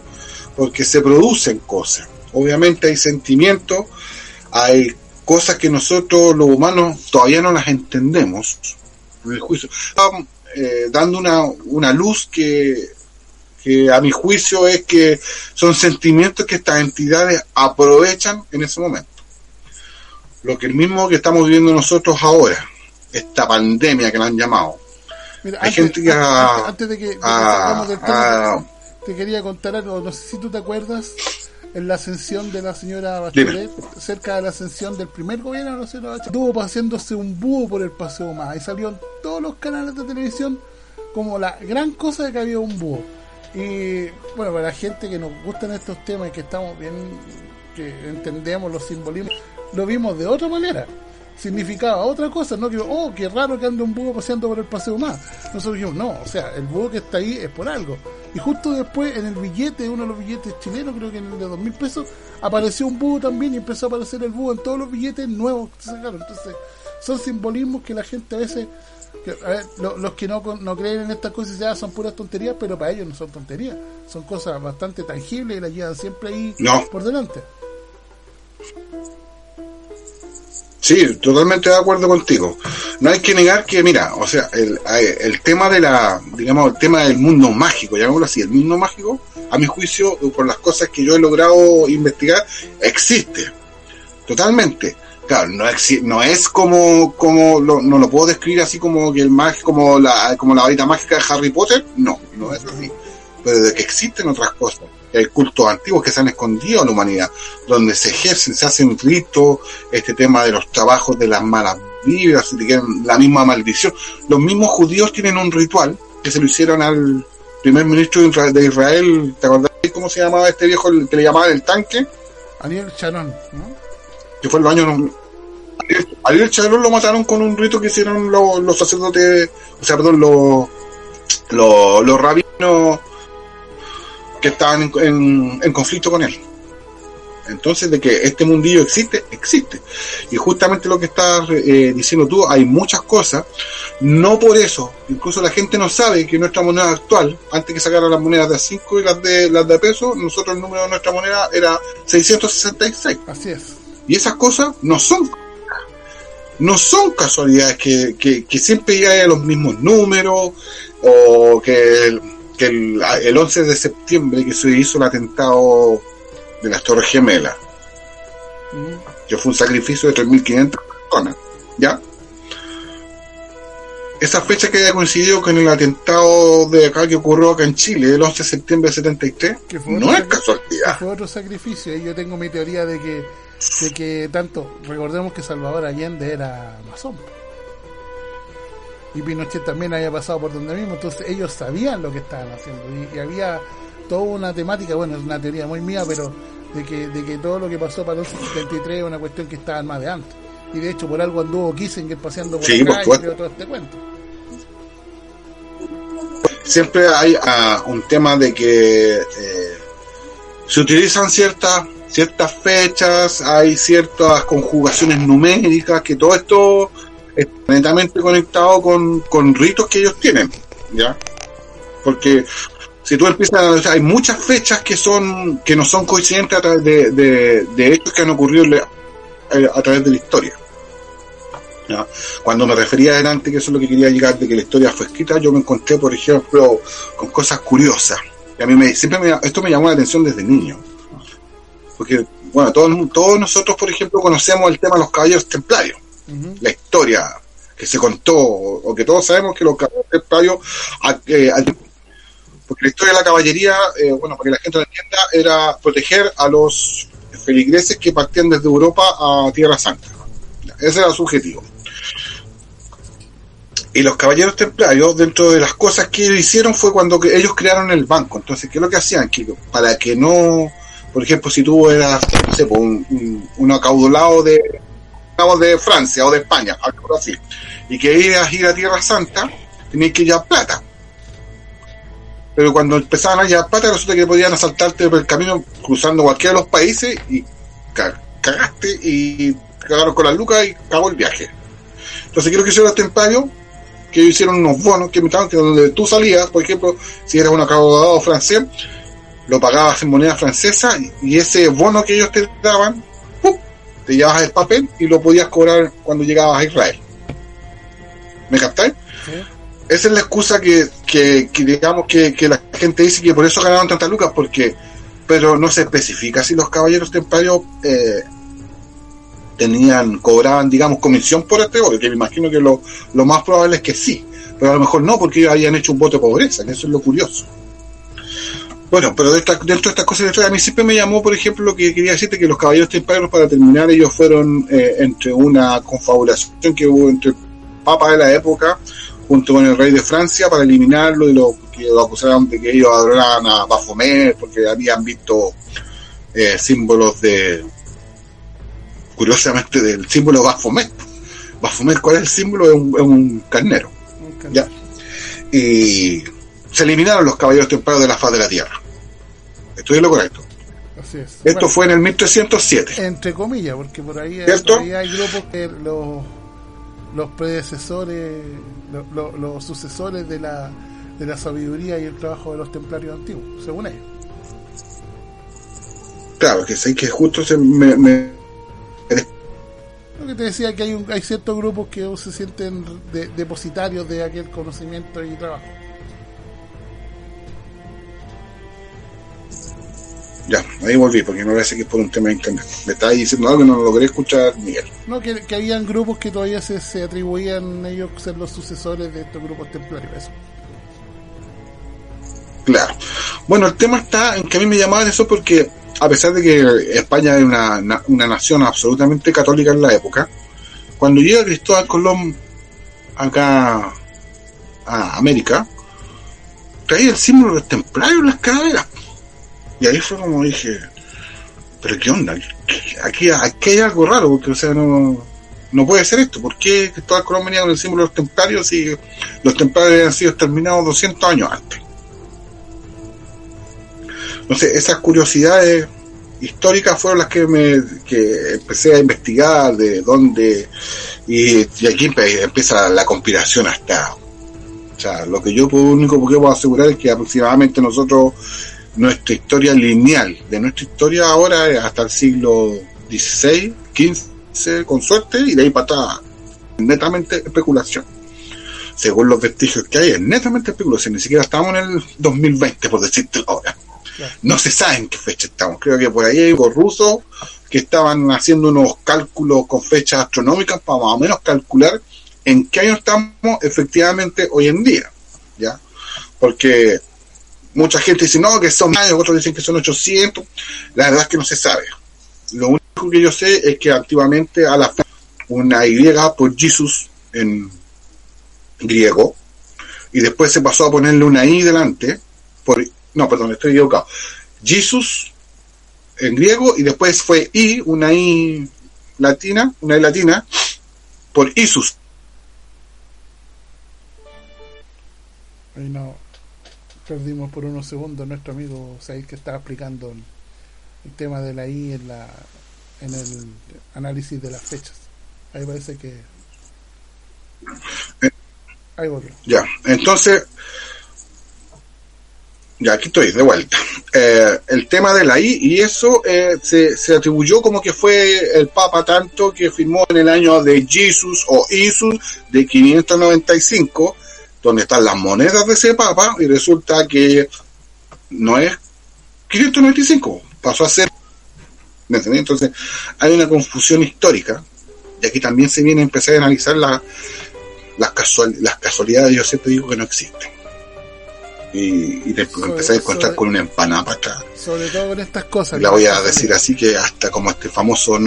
[SPEAKER 1] porque se producen cosas. Obviamente hay sentimientos, hay cosas que nosotros los humanos todavía no las entendemos en el juicio. Estamos dando una luz que a mi juicio es que son sentimientos que estas entidades aprovechan en ese momento. Lo que el mismo que estamos viviendo nosotros ahora, esta pandemia que la han llamado.
[SPEAKER 2] Mira,
[SPEAKER 1] hay gente que
[SPEAKER 2] antes de que salgamos del tema, te quería contar algo, no sé si tú te acuerdas, en la ascensión de la señora Bachelet, cerca de la ascensión del primer gobierno de la señora Bachelet, estuvo paseándose un búho por el Paseo Más, y salió en todos los canales de televisión como la gran cosa de que había un búho. Y bueno, para la gente que nos gustan estos temas y que estamos bien, que entendemos los simbolismos, lo vimos de otra manera. Significaba otra cosa, no que, oh, qué raro que ande un búho paseando por el Paseo Más. Nosotros dijimos, no, o sea, el búho que está ahí es por algo. Y justo después, en el billete, uno de los billetes chilenos, creo que en el de 2.000 pesos, apareció un búho también, y empezó a aparecer el búho en todos los billetes nuevos que se sacaron. Entonces, son simbolismos que la gente a veces, a ver, los que no creen en estas cosas ya son puras tonterías, pero para ellos no son tonterías, son cosas bastante tangibles y las llevan siempre ahí por delante.
[SPEAKER 1] Sí, totalmente de acuerdo contigo. No hay que negar que, mira, o sea, el tema de el tema del mundo mágico, llamémoslo así, el mundo mágico, a mi juicio, por las cosas que yo he logrado investigar, existe. Totalmente. Claro, no es como no lo puedo describir así como que el mágico, como la varita mágica de Harry Potter, no es así. Pero de que existen otras cosas, hay cultos antiguos que se han escondido en la humanidad, donde se ejercen, se hacen ritos, este tema de los trabajos de las malas vibras, la misma maldición. Los mismos judíos tienen un ritual que se lo hicieron al primer ministro de Israel, ¿te acordás cómo se llamaba este viejo, el que le llamaban el tanque?
[SPEAKER 2] Ariel Sharon, ¿no?
[SPEAKER 1] Que fue en los años... Ariel Sharon lo mataron con un rito que hicieron los sacerdotes, o sea, perdón, los rabinos que estaban en conflicto con él. Entonces, de que este mundillo existe. Y justamente lo que estás diciendo tú, hay muchas cosas. No por eso, incluso la gente no sabe que nuestra moneda actual, antes que sacaran las monedas de 5 y las de peso, nosotros el número de nuestra moneda era 666.
[SPEAKER 2] Así es.
[SPEAKER 1] Y esas cosas no son casualidades que siempre haya los mismos números, o que el 11 de septiembre que se hizo el atentado de las Torres Gemelas, que fue un sacrificio de 3.500 personas, ¿ya? Esa fecha que haya coincidido con el atentado de acá que ocurrió acá en Chile, el 11 de septiembre de 73, no es casualidad.
[SPEAKER 2] Fue otro sacrificio, y yo tengo mi teoría de que tanto, recordemos que Salvador Allende era masón, y Pinochet también había pasado por donde mismo, entonces ellos sabían lo que estaban haciendo, y había toda una temática, bueno, es una teoría muy mía, pero de que todo lo que pasó para el 73 es una cuestión que estaba más de antes, y de hecho por algo anduvo Kissinger paseando por acá y creó todo este cuento.
[SPEAKER 1] Siempre hay un tema de que se utilizan ciertas fechas, hay ciertas conjugaciones numéricas, que todo esto netamente conectado con ritos que ellos tienen, ¿ya? Porque si tú empiezas a analizar, hay muchas fechas que no son coincidentes a través de hechos que han ocurrido a través de la historia, ¿ya? Cuando me refería adelante, que eso es lo que quería llegar, de que la historia fue escrita, yo me encontré, por ejemplo, con cosas curiosas, y a mí esto me llamó la atención desde niño, porque, bueno, todos nosotros, por ejemplo, conocemos el tema de los caballeros templarios. La historia que se contó, o que todos sabemos que los caballeros templarios, porque la historia de la caballería, bueno, para que la gente lo entienda, era proteger a los feligreses que partían desde Europa a Tierra Santa. Ese era su objetivo. Y los caballeros templarios, dentro de las cosas que ellos hicieron, fue cuando ellos crearon el banco. Entonces, ¿qué es lo que hacían? Que para que no, por ejemplo, si tú eras, no sé, un acaudalado de Francia o de España, algo así, y que ibas a ir a Tierra Santa, tenías que llevar plata. Pero cuando empezaban a llevar plata, resulta que podían asaltarte por el camino cruzando cualquiera de los países, y cagaste, y cagaron con las lucas y cagó el viaje. Entonces, ¿qué es lo que hicieron los templarios? Que ellos hicieron unos bonos que donde tú salías, por ejemplo, si eras un acaudalado francés, lo pagabas en moneda francesa, y ese bono que ellos te daban, te llevabas el papel y lo podías cobrar cuando llegabas a Israel. ¿Me captáis? Sí. Esa es la excusa que digamos que la gente dice que por eso ganaron tantas lucas, pero no se especifica si los caballeros templarios cobraban, digamos, comisión por este voto, que me imagino que lo más probable es que sí, pero a lo mejor no, porque ellos habían hecho un voto de pobreza, que eso es lo curioso. Bueno, pero dentro de estas cosas de historia, a mí siempre me llamó, por ejemplo, lo que quería decirte, que los caballeros templarios, para terminar, ellos fueron entre una confabulación que hubo entre el Papa de la época, junto con el rey de Francia, para eliminarlo, y que lo acusaron de que ellos adoraban a Baphomet, porque habían visto símbolos curiosamente, del símbolo de Baphomet. Baphomet, ¿cuál es el símbolo? Es un carnero. ¿Ya? Y se eliminaron los caballeros templarios de la faz de la tierra. ¿Estoy en lo correcto?
[SPEAKER 2] Así es.
[SPEAKER 1] Esto fue en el 1307.
[SPEAKER 2] Entre comillas, porque por ahí hay grupos que los predecesores, los sucesores de la sabiduría y el trabajo de los templarios antiguos, según ellos.
[SPEAKER 1] Claro, que sé que justo
[SPEAKER 2] lo que te decía, que hay ciertos grupos que se sienten depositarios de aquel conocimiento y trabajo.
[SPEAKER 1] Ya, ahí volví, porque me parece que es por un tema de internet. Me estaba diciendo algo que no lo logré escuchar, Miguel.
[SPEAKER 2] No, que habían grupos que todavía se atribuían ellos ser los sucesores de estos grupos templarios, eso.
[SPEAKER 1] Claro. Bueno, el tema está en que a mí me llamaban eso porque, a pesar de que España es una nación absolutamente católica en la época, cuando llega Cristóbal Colón acá a América, traía el símbolo del templario en las calaveras. Y ahí fue como dije, pero ¿qué onda? Aquí hay algo raro, porque, o sea, no puede ser esto. ¿Por qué Cristóbal Colón venía con el símbolo de los templarios si los templarios habían sido exterminados 200 años antes? Entonces, esas curiosidades históricas fueron las que empecé a investigar de dónde, y aquí empieza la conspiración hasta, o sea, lo que yo único que puedo asegurar es que aproximadamente nosotros, nuestra historia lineal de nuestra historia ahora es hasta el siglo XVI, XV, con suerte, y de ahí para atrás, netamente especulación. Según los vestigios que hay, es netamente especulación. Ni siquiera estamos en el 2020, por decirte ahora. No se sabe en qué fecha estamos. Creo que por ahí hay los rusos que estaban haciendo unos cálculos con fechas astronómicas para más o menos calcular en qué año estamos efectivamente hoy en día, ¿ya? Porque mucha gente dice, no, que son años, otros dicen que son 800. La verdad es que no se sabe. Lo único que yo sé es que antiguamente a la fe una Y por Jesus en griego, y después se pasó a ponerle una I delante, no, perdón, estoy equivocado. Jesus en griego, y después fue una I latina, por Isus.
[SPEAKER 2] Ahí no, perdimos por unos segundos nuestro amigo Said, que estaba explicando el tema de la I en el análisis de las fechas. Ahí parece que ahí volvió.
[SPEAKER 1] Ya, entonces ya, aquí estoy, de vuelta. El tema de la I, y eso se atribuyó como que fue el Papa tanto que firmó en el año de Jesus o Isus de 595, donde están las monedas de ese Papa, y resulta que no es 595, pasó a ser. ¿Me entendés? Entonces, hay una confusión histórica, y aquí también se viene a empezar a analizar las casualidades. Yo siempre digo que no existen. Y después empecé a encontrar con una empanada para atrás.
[SPEAKER 2] Sobre todo con estas cosas.
[SPEAKER 1] La voy a decir así, que hasta como este famoso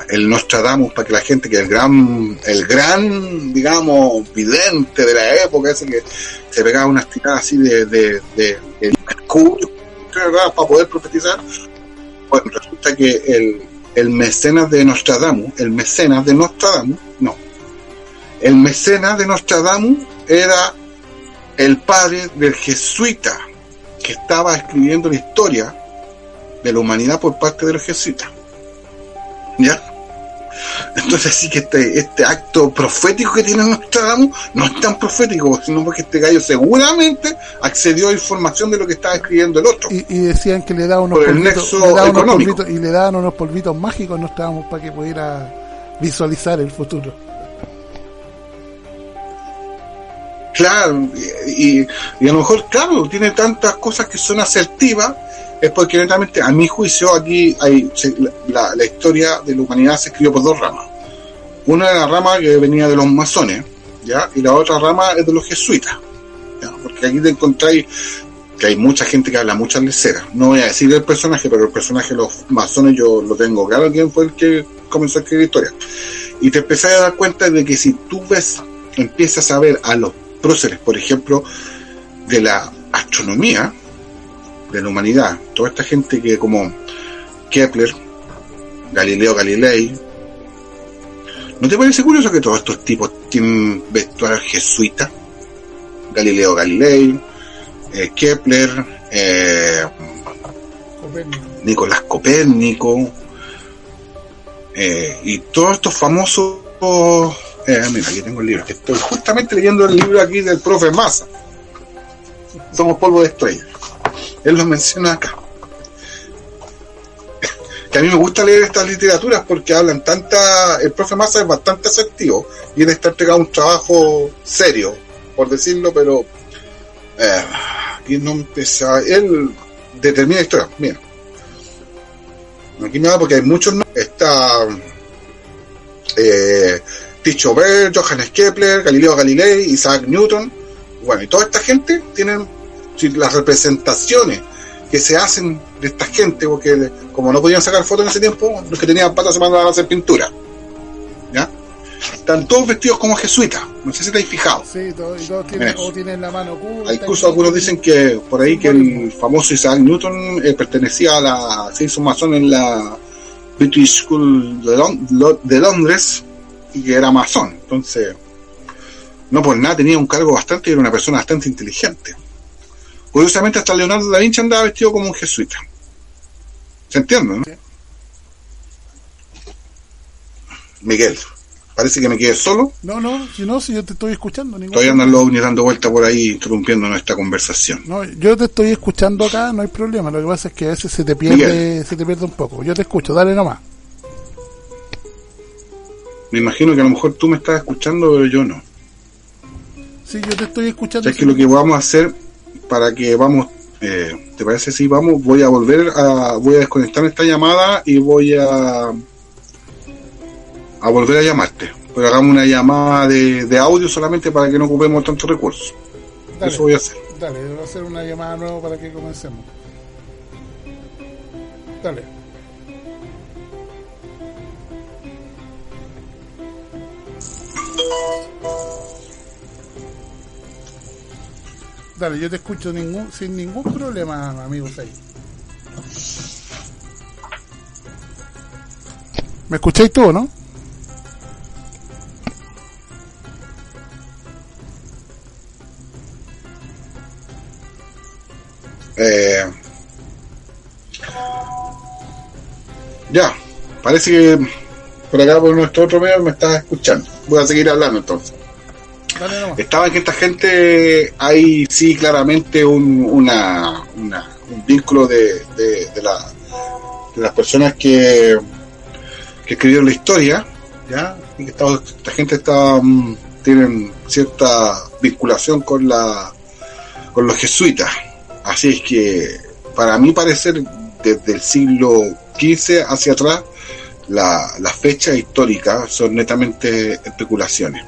[SPEAKER 1] el Nostradamus, para que la gente, que el gran, digamos, vidente de la época, ese que se pegaba unas tiradas así de mercurio para poder profetizar. Bueno, resulta que el mecenas de Nostradamus era el padre del jesuita que estaba escribiendo la historia de la humanidad por parte de los jesuitas. ¿Ya? Entonces sí que este acto profético que tiene Nostradamus no es tan profético, sino porque este gallo seguramente accedió a información de lo que estaba escribiendo el otro.
[SPEAKER 2] Y decían que le daban unos polvitos, y le daban unos polvitos mágicos a Nostradamus para que pudiera visualizar el futuro.
[SPEAKER 1] Claro, y a lo mejor, claro, tiene tantas cosas que son asertivas, es porque netamente, a mi juicio, aquí la historia de la humanidad se escribió por dos ramas. Una de la rama que venía de los masones, ¿ya? Y la otra rama es de los jesuitas, ¿ya? Porque aquí te encontráis que hay mucha gente que habla muchas leceras. No voy a decir el personaje, pero el personaje de los masones yo lo tengo claro quién fue el que comenzó a escribir historia. Y te empezás a dar cuenta de que si tú empiezas a ver a los próceres, por ejemplo, de la astronomía, de la humanidad, toda esta gente que como Kepler, Galileo Galilei, ¿no te parece curioso que todos estos tipos tienen vestuario jesuita? Galileo Galilei, Kepler, Nicolás Copérnico, y todos estos famosos. Mira, aquí tengo el libro, que estoy justamente leyendo el libro aquí del profe Massa. Somos polvo de estrellas. Él los menciona acá. Que a mí me gusta leer estas literaturas porque hablan el profe Massa es bastante asertivo y él está entregado un trabajo serio, por decirlo, pero aquí no empieza. Él determina historia. Mira, aquí me da porque hay muchos. Está Tycho Brahe, Johannes Kepler, Galileo Galilei, Isaac Newton. Bueno, y toda esta gente tienen las representaciones que se hacen de esta gente, porque como no podían sacar fotos en ese tiempo, los que tenían patas se mandaban a hacer pintura. ¿Ya? Están todos vestidos como jesuitas. No sé si te has fijado.
[SPEAKER 2] Sí, todos tienen la mano oculta.
[SPEAKER 1] Incluso algunos dicen que por ahí que el famoso Isaac Newton pertenecía a se hizo masón en la British School de Londres y que era masón. Entonces, no por nada tenía un cargo bastante y era una persona bastante inteligente. Curiosamente, hasta Leonardo da Vinci andaba vestido como un jesuita. ¿Se entiende, no? Sí. Miguel, parece que me quedé solo.
[SPEAKER 2] Si yo te estoy escuchando.
[SPEAKER 1] Todavía andan los ovnis dando vuelta por ahí, interrumpiendo nuestra conversación.
[SPEAKER 2] No, yo te estoy escuchando acá, no hay problema. Lo que pasa es que a veces se te pierde un poco. Yo te escucho, dale nomás.
[SPEAKER 1] Me imagino que a lo mejor tú me estás escuchando, pero yo no.
[SPEAKER 2] Sí, yo te estoy escuchando.
[SPEAKER 1] ¿Sabes que lo que vamos a hacer para que vamos, te parece si vamos, voy a desconectar esta llamada y voy a volver a llamarte, pero hagamos una llamada de audio solamente para que no ocupemos tantos recursos.
[SPEAKER 2] Dale,
[SPEAKER 1] eso voy a hacer.
[SPEAKER 2] Dale, voy a hacer una llamada nueva para que comencemos. Dale. Dale, yo te escucho sin ningún problema, amigos ahí. ¿Me escucháis tú, no?
[SPEAKER 1] Ya, parece que por acá por nuestro otro medio me estás escuchando. Voy a seguir hablando entonces. Estaba en que esta gente hay sí claramente un vínculo de las personas que escribieron la historia, ¿ya? Y que esta gente tienen cierta vinculación con los jesuitas. Así es que para mi parecer desde el siglo XV hacia atrás las fechas históricas son netamente especulaciones.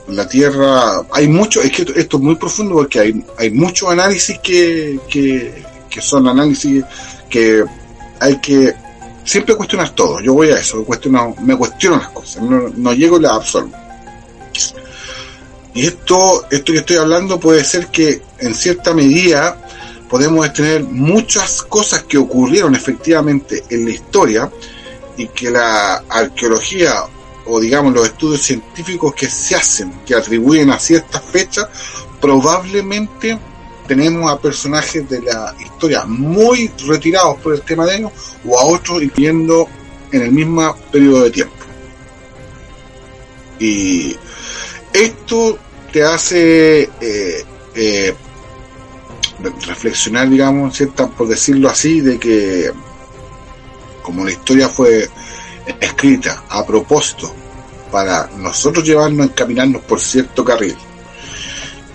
[SPEAKER 1] La Tierra, hay mucho, es que esto es muy profundo porque hay muchos análisis que son análisis que hay que siempre cuestionar todo. Yo voy a eso, me cuestiono las cosas, no llego y las absorbo. Y esto que estoy hablando puede ser que en cierta medida podemos tener muchas cosas que ocurrieron efectivamente en la historia y que la arqueología o digamos los estudios científicos que se hacen, que atribuyen a ciertas fechas, probablemente tenemos a personajes de la historia muy retirados por el tema de ellos o a otros incluyendo en el mismo periodo de tiempo. Y esto te hace reflexionar, digamos, por decirlo así, de que como la historia fue escrita a propósito para nosotros llevarnos, encaminarnos por cierto carril,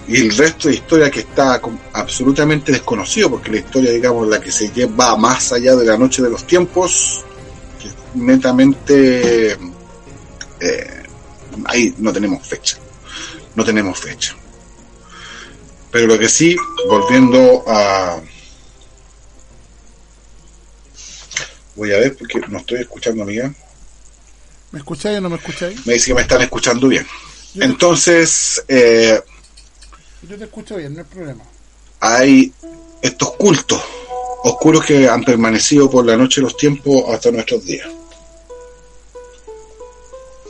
[SPEAKER 1] y el resto de historia que está absolutamente desconocido, porque la historia, digamos, la que se lleva más allá de la noche de los tiempos, que netamente ahí no tenemos fecha, no tenemos fecha. Pero lo que sí, volviendo a... Voy a ver porque no estoy escuchando, Miguel.
[SPEAKER 2] ¿Me escucháis o no me escucháis?
[SPEAKER 1] Me dice que me están escuchando bien. Entonces,
[SPEAKER 2] yo te escucho bien, no hay problema.
[SPEAKER 1] Hay estos cultos oscuros que han permanecido por la noche de los tiempos hasta nuestros días.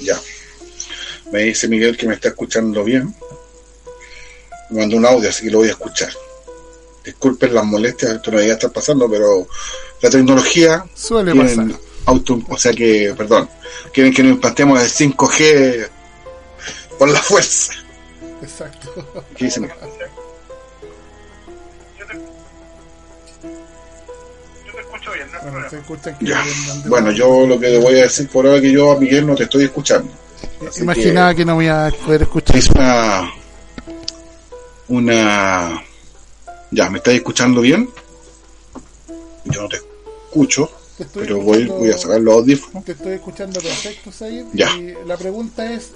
[SPEAKER 1] Ya. Me dice Miguel que me está escuchando bien. Me mandó un audio, así que lo voy a escuchar. Disculpen las molestias, esto no debería estar pasando, pero la tecnología
[SPEAKER 2] suele pasar.
[SPEAKER 1] Quieren que nos implantemos el 5G por la fuerza.
[SPEAKER 2] Exacto.
[SPEAKER 1] ¿Qué dice Miguel? Ya. Bueno, yo lo que le voy a decir por ahora es que yo a Miguel no te estoy escuchando.
[SPEAKER 2] Imaginaba que no me iba a poder escuchar.
[SPEAKER 1] Es una... Ya, ¿me estás escuchando bien? Yo no te escucho, pero voy a sacar los audífonos.
[SPEAKER 2] Te estoy escuchando perfecto, Said.
[SPEAKER 1] Ya.
[SPEAKER 2] Y la pregunta es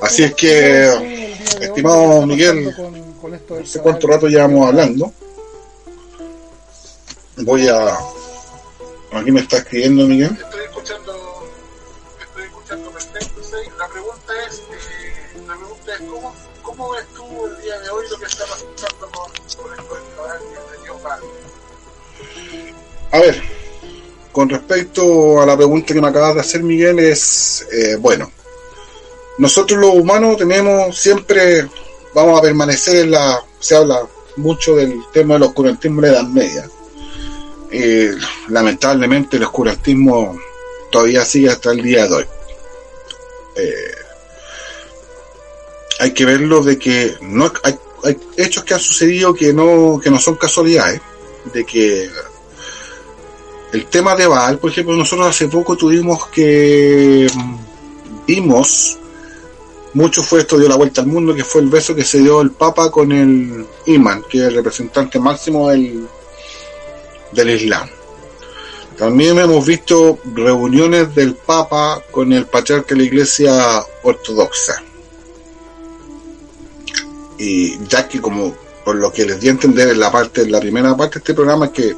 [SPEAKER 1] así es que, estimado Miguel, no sé cuánto rato llevamos hablando. Aquí me está escribiendo Miguel. Estoy escuchando perfecto, Said. La pregunta es ¿cómo ves tú el día de hoy lo que está pasando con esto del canal de Dios Padre? A ver, con respecto a la pregunta que me acabas de hacer, Miguel, es bueno, nosotros los humanos vamos a permanecer se habla mucho del tema del oscurantismo de la Edad Media. Lamentablemente el oscurantismo todavía sigue hasta el día de hoy. Hay que verlo de que no hay hechos que han sucedido que no son casualidades, de que el tema de Baal, por ejemplo, nosotros hace poco vimos mucho, esto dio la vuelta al mundo, que fue el beso que se dio el Papa con el imán, que es el representante máximo del Islam. También hemos visto reuniones del Papa con el patriarca de la Iglesia Ortodoxa. Y ya que, como por lo que les di a entender en la primera parte de este programa, es que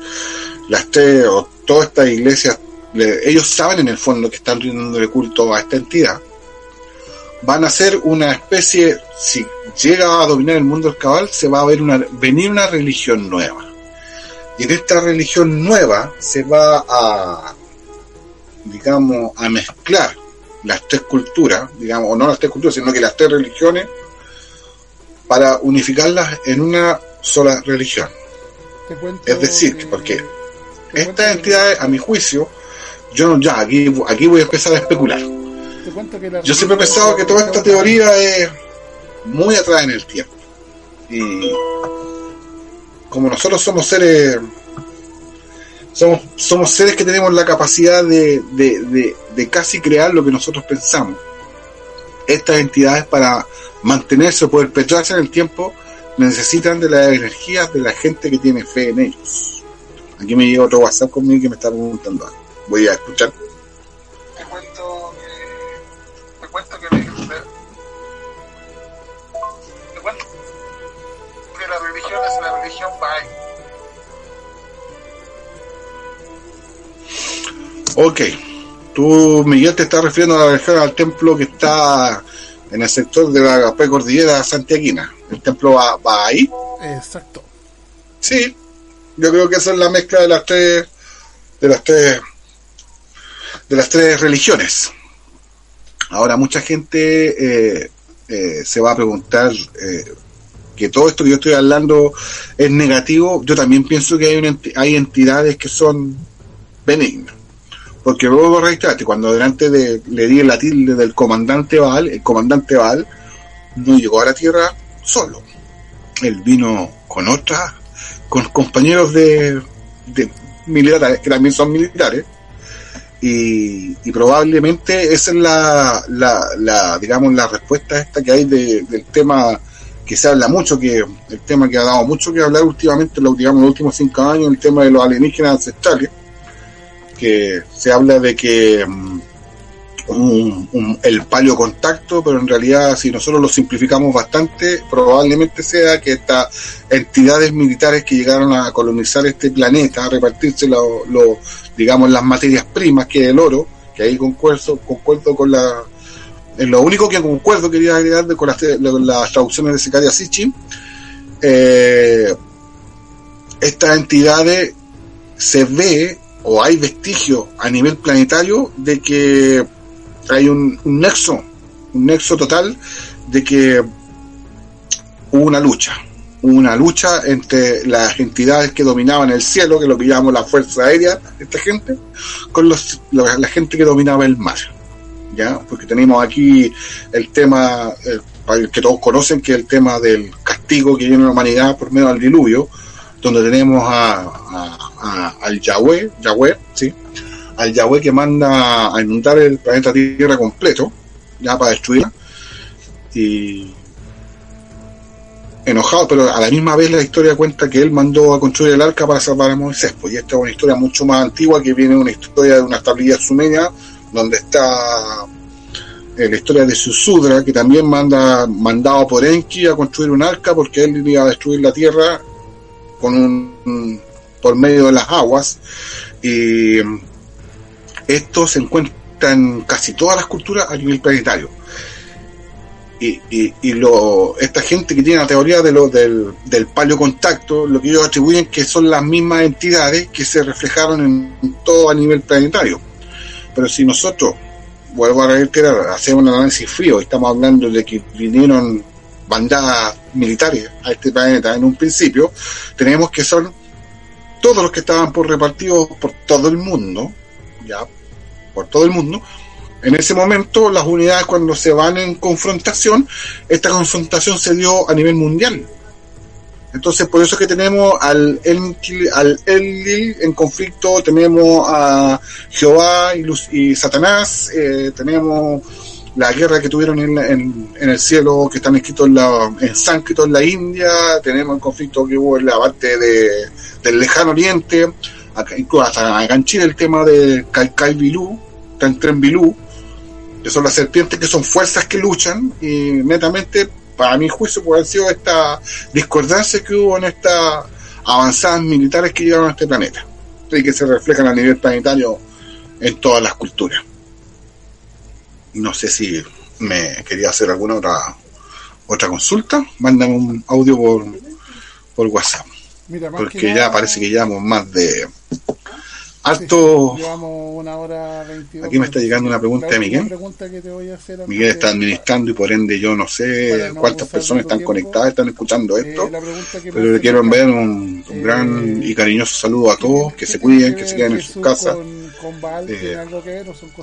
[SPEAKER 1] todas estas iglesias, ellos saben en el fondo que están rindiendo culto a esta entidad, van a ser una especie, si llega a dominar el mundo del cabal, se va a venir una religión nueva. Y en esta religión nueva se va a mezclar las tres culturas, o no las tres culturas, sino que las tres religiones, para unificarlas en una sola religión. Es decir, porque estas entidades, a mi juicio, aquí voy a empezar a especular. Yo siempre he pensado que toda esta teoría es muy atrás en el tiempo. Y como nosotros somos seres que tenemos la capacidad de casi crear lo que nosotros pensamos, estas entidades, para mantenerse o poder perpetuarse en el tiempo, necesitan de las energías de la gente que tiene fe en ellos. Aquí me llega otro WhatsApp conmigo que me está preguntando algo. Voy a escuchar. Te cuento que la religión es la religión Bahá'í. Ok. Tú, Miguel, te estás refiriendo a la religión, al templo que está en el sector de la precordillera santiaguina, el templo Bahá'í.
[SPEAKER 2] Exacto.
[SPEAKER 1] Sí, yo creo que esa es la mezcla de las tres religiones. Ahora, mucha gente se va a preguntar que todo esto que yo estoy hablando es negativo. Yo también pienso que hay entidades que son benignas. Porque luego, registraste, cuando delante le di la tilde del comandante Baal, el comandante Baal no llegó a la tierra solo. Él vino con compañeros de militares, que también son militares, y probablemente esa es la respuesta esta que hay del tema que se habla mucho, que el tema que ha dado mucho que hablar últimamente, los últimos 5 años, el tema de los alienígenas ancestrales, que se habla de que el paleocontacto, pero en realidad, si nosotros lo simplificamos bastante, probablemente sea que estas entidades militares que llegaron a colonizar este planeta, a repartirse digamos, las materias primas, que es el oro, que ahí concuerdo con lo único que concuerdo, quería agregar con las traducciones de Zecharia Sitchin. Estas entidades se ve, o hay vestigios a nivel planetario, de que hay un nexo total, de que hubo una lucha entre las entidades que dominaban el cielo, que lo que llamamos la fuerza aérea, esta gente, con la gente que dominaba el mar, ¿ya? Porque tenemos aquí el tema, el que todos conocen, que es el tema del castigo que viene a la humanidad por medio del diluvio, donde tenemos al Yahweh, ¿sí? Al Yahweh que manda a inundar el planeta Tierra completo, ya para destruirla, y enojado, pero a la misma vez la historia cuenta que él mandó a construir el arca para salvar a Moisés, pues, y esta es una historia mucho más antigua, que viene una historia de una tablilla sumeria, donde está la historia de Susudra, que también mandado por Enki a construir un arca, porque él iba a destruir la Tierra por medio de las aguas, y esto se encuentra en casi todas las culturas a nivel planetario. Y esta gente que tiene la teoría del paleocontacto, lo que ellos atribuyen que son las mismas entidades que se reflejaron en todo a nivel planetario. Pero si nosotros, vuelvo a reiterar, hacemos un análisis frío, estamos hablando de que vinieron bandadas militares a este planeta en un principio, tenemos que son todos los que estaban repartidos por todo el mundo, ya, por todo el mundo. En ese momento, las unidades, cuando se van en confrontación, esta confrontación se dio a nivel mundial. Entonces, por eso es que tenemos al Enlil en conflicto, tenemos a Jehová y Satanás, tenemos la guerra que tuvieron en el cielo, que están escritos en sánscrito en la India, tenemos el conflicto que hubo en la parte del lejano oriente, incluso hasta acá en Chile el tema de Kaikai Bilú, Tren Bilú, que son las serpientes, que son fuerzas que luchan, y netamente, para mi juicio, puede haber sido esta discordancia que hubo en estas avanzadas militares que llegaron a este planeta, y que se reflejan a nivel planetario en todas las culturas. No sé si me quería hacer alguna otra consulta. Mándame un audio por WhatsApp.
[SPEAKER 2] Mira,
[SPEAKER 1] porque ya parece que llevamos más de harto.
[SPEAKER 2] Sí, llevamos 1:22.
[SPEAKER 1] Aquí me está llegando una pregunta de Miguel. Miguel está administrando y por ende yo no sé cuántas personas están conectadas, están escuchando esto, pero le quiero enviar un gran y cariñoso saludo a todos, que se cuiden, que se queden en sus casas,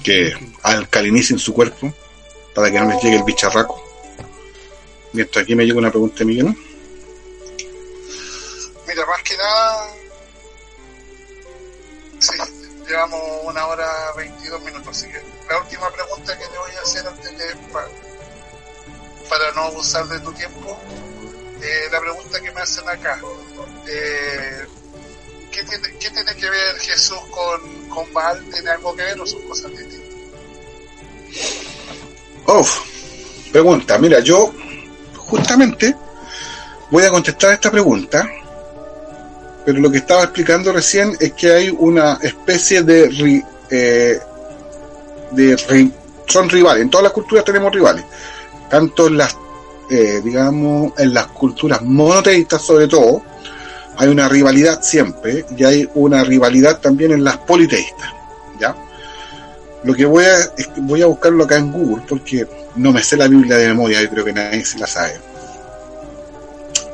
[SPEAKER 1] que alcalinicen su cuerpo para que no les llegue el bicharraco. Mientras aquí me llega una pregunta de Miguel.
[SPEAKER 3] Mira, más que nada, sí, llevamos 1:22, así que la última pregunta que te voy a hacer antes de para no abusar de tu tiempo, la pregunta que me hacen acá, ¿qué tiene que ver Jesús con Baal? ¿Tiene algo que ver o son cosas distintas?
[SPEAKER 1] Pregunta, mira, yo justamente voy a contestar esta pregunta, pero lo que estaba explicando recién es que hay una especie son rivales. En todas las culturas tenemos rivales, tanto en las digamos, en las culturas monoteístas sobre todo hay una rivalidad siempre, y hay una rivalidad también en las politeístas, ¿ya? Lo que voy a buscarlo acá en Google, porque no me sé la Biblia de memoria, yo creo que nadie se la sabe.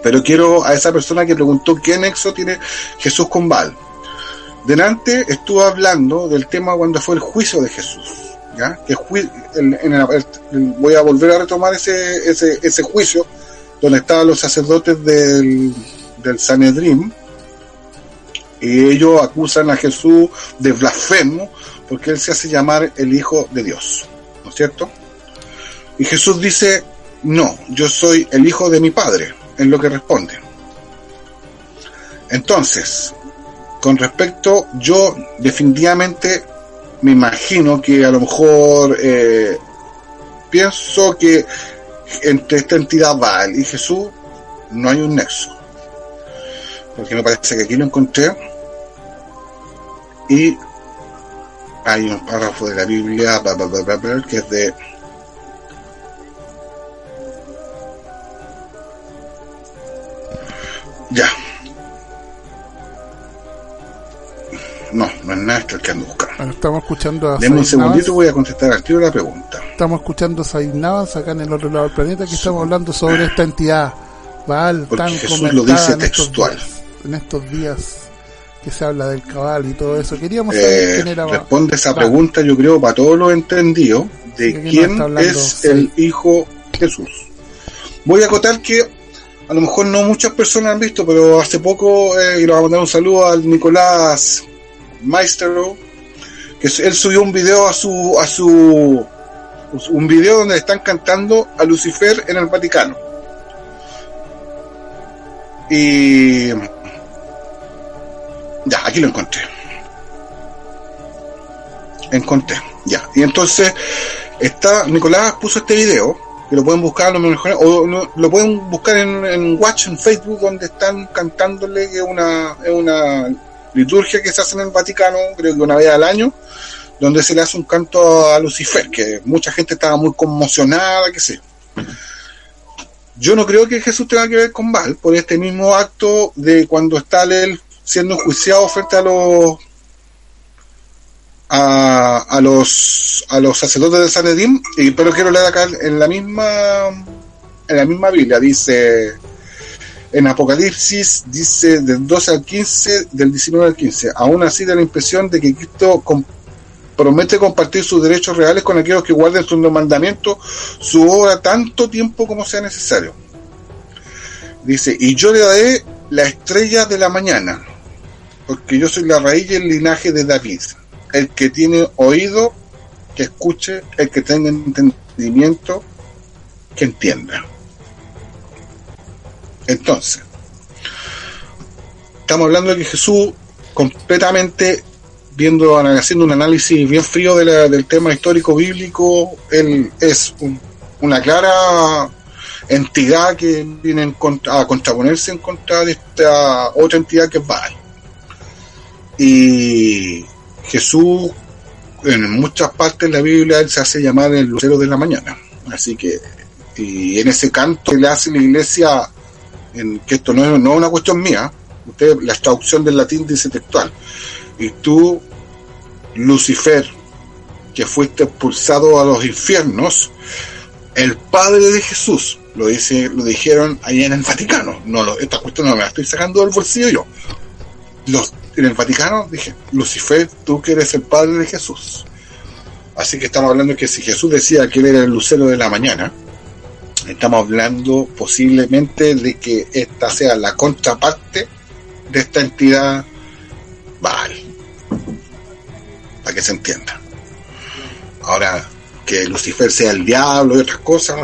[SPEAKER 1] Pero quiero a esa persona que preguntó qué nexo tiene Jesús con Baal. Delante estuve hablando del tema cuando fue el juicio de Jesús, ¿ya? Que voy a volver a retomar ese juicio donde estaban los sacerdotes del Sanedrín, y ellos acusan a Jesús de blasfemo porque él se hace llamar el Hijo de Dios, ¿no es cierto? Y Jesús dice: no, yo soy el Hijo de mi Padre, es lo que responde. Entonces, con respecto, yo definitivamente me imagino que a lo mejor pienso que entre esta entidad Baal y Jesús no hay un nexo, porque me parece que aquí lo encontré y hay un párrafo de la Biblia que es de no es nada esto el que ando buscando.
[SPEAKER 2] Bueno, estamos escuchando a
[SPEAKER 1] Deme un segundito, voy a contestar al tiro la pregunta.
[SPEAKER 2] Estamos escuchando a Said Navas acá en el otro lado del planeta, que estamos hablando sobre esta entidad Baal,
[SPEAKER 1] porque
[SPEAKER 2] tan
[SPEAKER 1] Jesús
[SPEAKER 2] comentada
[SPEAKER 1] lo dice
[SPEAKER 2] en
[SPEAKER 1] textual.
[SPEAKER 2] en estos días que se habla del cabal y todo eso. Queríamos saber quién era
[SPEAKER 1] responde esa pregunta, yo creo, para todos los entendidos, de quién es el Hijo Jesús. Voy a acotar que a lo mejor no muchas personas han visto, pero hace poco, y le voy a mandar un saludo al Nicolás Maestro, que él subió un video un video donde están cantando a Lucifer en el Vaticano. Y ya, aquí lo encontré, ya. Y entonces Nicolás puso este video, que lo pueden buscar a lo mejor, o lo pueden buscar en Watch, en Facebook, donde están cantándole, que es una liturgia que se hace en el Vaticano, creo que una vez al año, donde se le hace un canto a Lucifer, que mucha gente estaba muy conmocionada, qué sé yo. Yo no creo que Jesús tenga que ver con Baal, por este mismo acto de cuando está él siendo enjuiciado frente a los sacerdotes de Sanedrín, pero quiero leer acá en la misma Biblia, dice en Apocalipsis, dice del 12 al 15, del 19 al 15, aún así da la impresión de que Cristo promete compartir sus derechos reales con aquellos que guarden sus mandamientos, su obra, tanto tiempo como sea necesario. Dice, y yo le daré la estrella de la mañana, porque yo soy la raíz y el linaje de David. El que tiene oído, que escuche; el que tenga entendimiento, que entienda. Entonces, estamos hablando de que Jesús, completamente haciendo un análisis bien frío del tema histórico bíblico, él es una clara entidad que viene a contraponerse en contra de esta otra entidad que es Baal. Y Jesús, en muchas partes de la Biblia, él se hace llamar el lucero de la mañana. Así que, y en ese canto que le hace la iglesia, que esto no es una cuestión mía, la traducción del latín dice textual: y tú, Lucifer, que fuiste expulsado a los infiernos, el padre de Jesús, lo dijeron allá en el Vaticano. Esta cuestión no me la estoy sacando del bolsillo yo. En el Vaticano dije, Lucifer, tú que eres el padre de Jesús. Así que estamos hablando de que si Jesús decía que él era el lucero de la mañana, estamos hablando posiblemente de que esta sea la contraparte de esta entidad Baal, para que se entienda. Ahora, que Lucifer sea el diablo y otras cosas,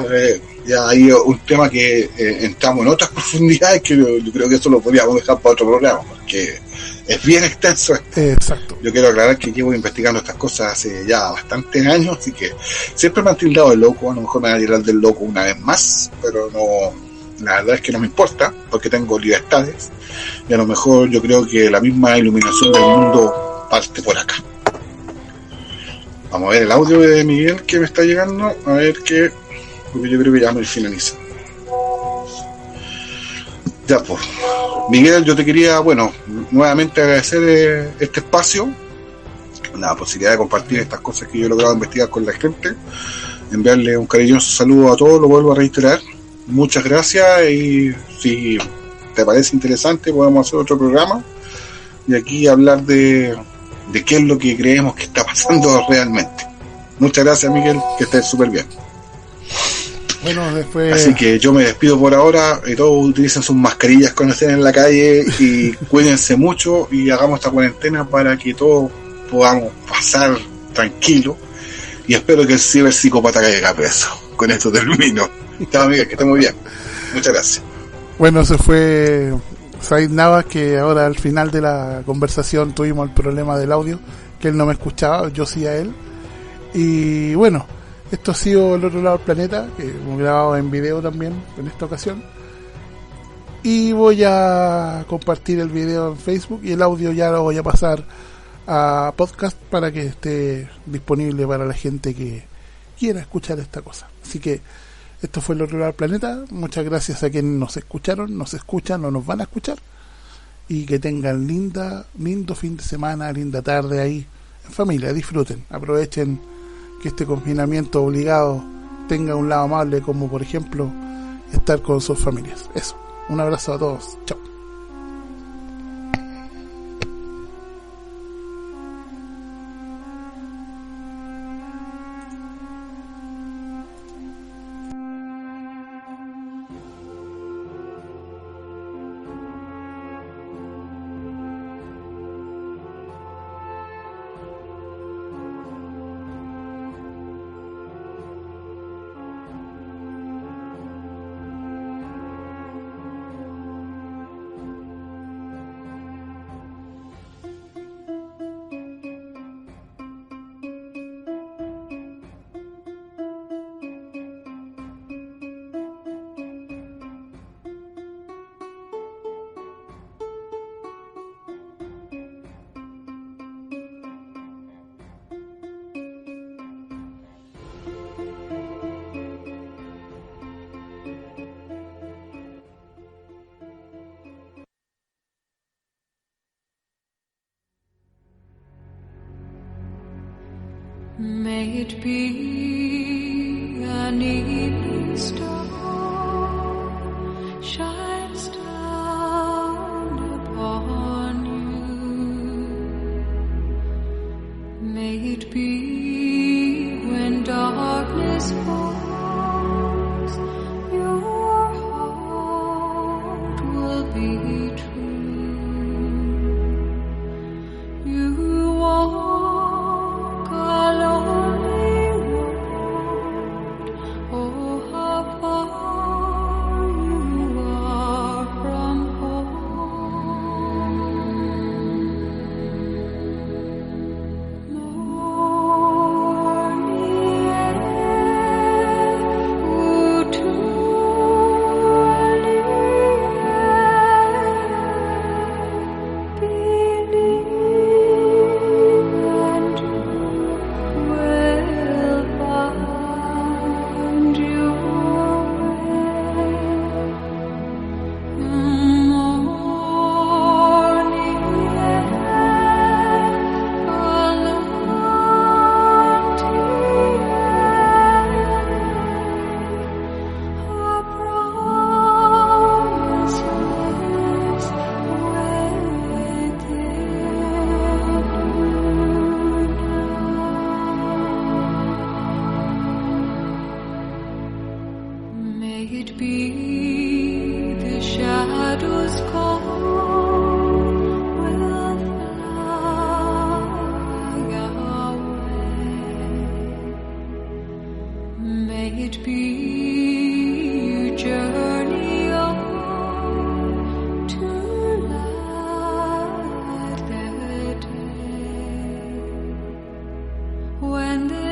[SPEAKER 1] ya hay un tema que entramos en otras profundidades, que yo creo que eso lo podríamos dejar para otro programa, porque es bien extenso esto.
[SPEAKER 2] Exacto.
[SPEAKER 1] Yo quiero aclarar que llevo investigando estas cosas hace ya bastantes años, así que siempre me han tildado de loco. A lo mejor me van a tirar del loco una vez más, pero no, la verdad es que no me importa, porque tengo libertades, y a lo mejor yo creo que la misma iluminación del mundo parte por acá. Vamos a ver el audio de Miguel que me está llegando, a ver qué, porque yo creo que ya me finaliza. Ya, pues, Miguel, yo te quería, nuevamente agradecer este espacio, la posibilidad de compartir estas cosas que yo he logrado investigar con la gente, enviarle un cariñoso saludo a todos, lo vuelvo a reiterar, muchas gracias, y si te parece interesante podemos hacer otro programa y aquí hablar de qué es lo que creemos que está pasando realmente. Muchas gracias, Miguel, que estés súper bien.
[SPEAKER 2] Bueno, después...
[SPEAKER 1] Así que yo me despido por ahora, y todos utilicen sus mascarillas cuando estén en la calle y cuídense mucho y hagamos esta cuarentena para que todos podamos pasar tranquilo, y espero que el ciberpsicópata caiga preso. Con esto termino. Chao, Miguel, que esté muy bien. Muchas gracias.
[SPEAKER 2] Bueno, se fue Said Navas, que ahora al final de la conversación tuvimos el problema del audio, que él no me escuchaba, yo sí a él. Y bueno, esto ha sido El Otro Lado del Planeta, que hemos grabado en video también en esta ocasión. Y voy a compartir el video en Facebook y el audio ya lo voy a pasar a podcast para que esté disponible para la gente que quiera escuchar esta cosa. Así que esto fue El Otro Lado del Planeta. Muchas gracias a quienes nos escucharon, nos escuchan o nos van a escuchar. Y que tengan lindo fin de semana, linda tarde ahí en familia. Disfruten, aprovechen que este confinamiento obligado tenga un lado amable, como por ejemplo estar con sus familias. Eso, un abrazo a todos, chao.
[SPEAKER 4] May it be an evening star shines down upon you. May it be when darkness falls, your heart will be true. You walk alone. When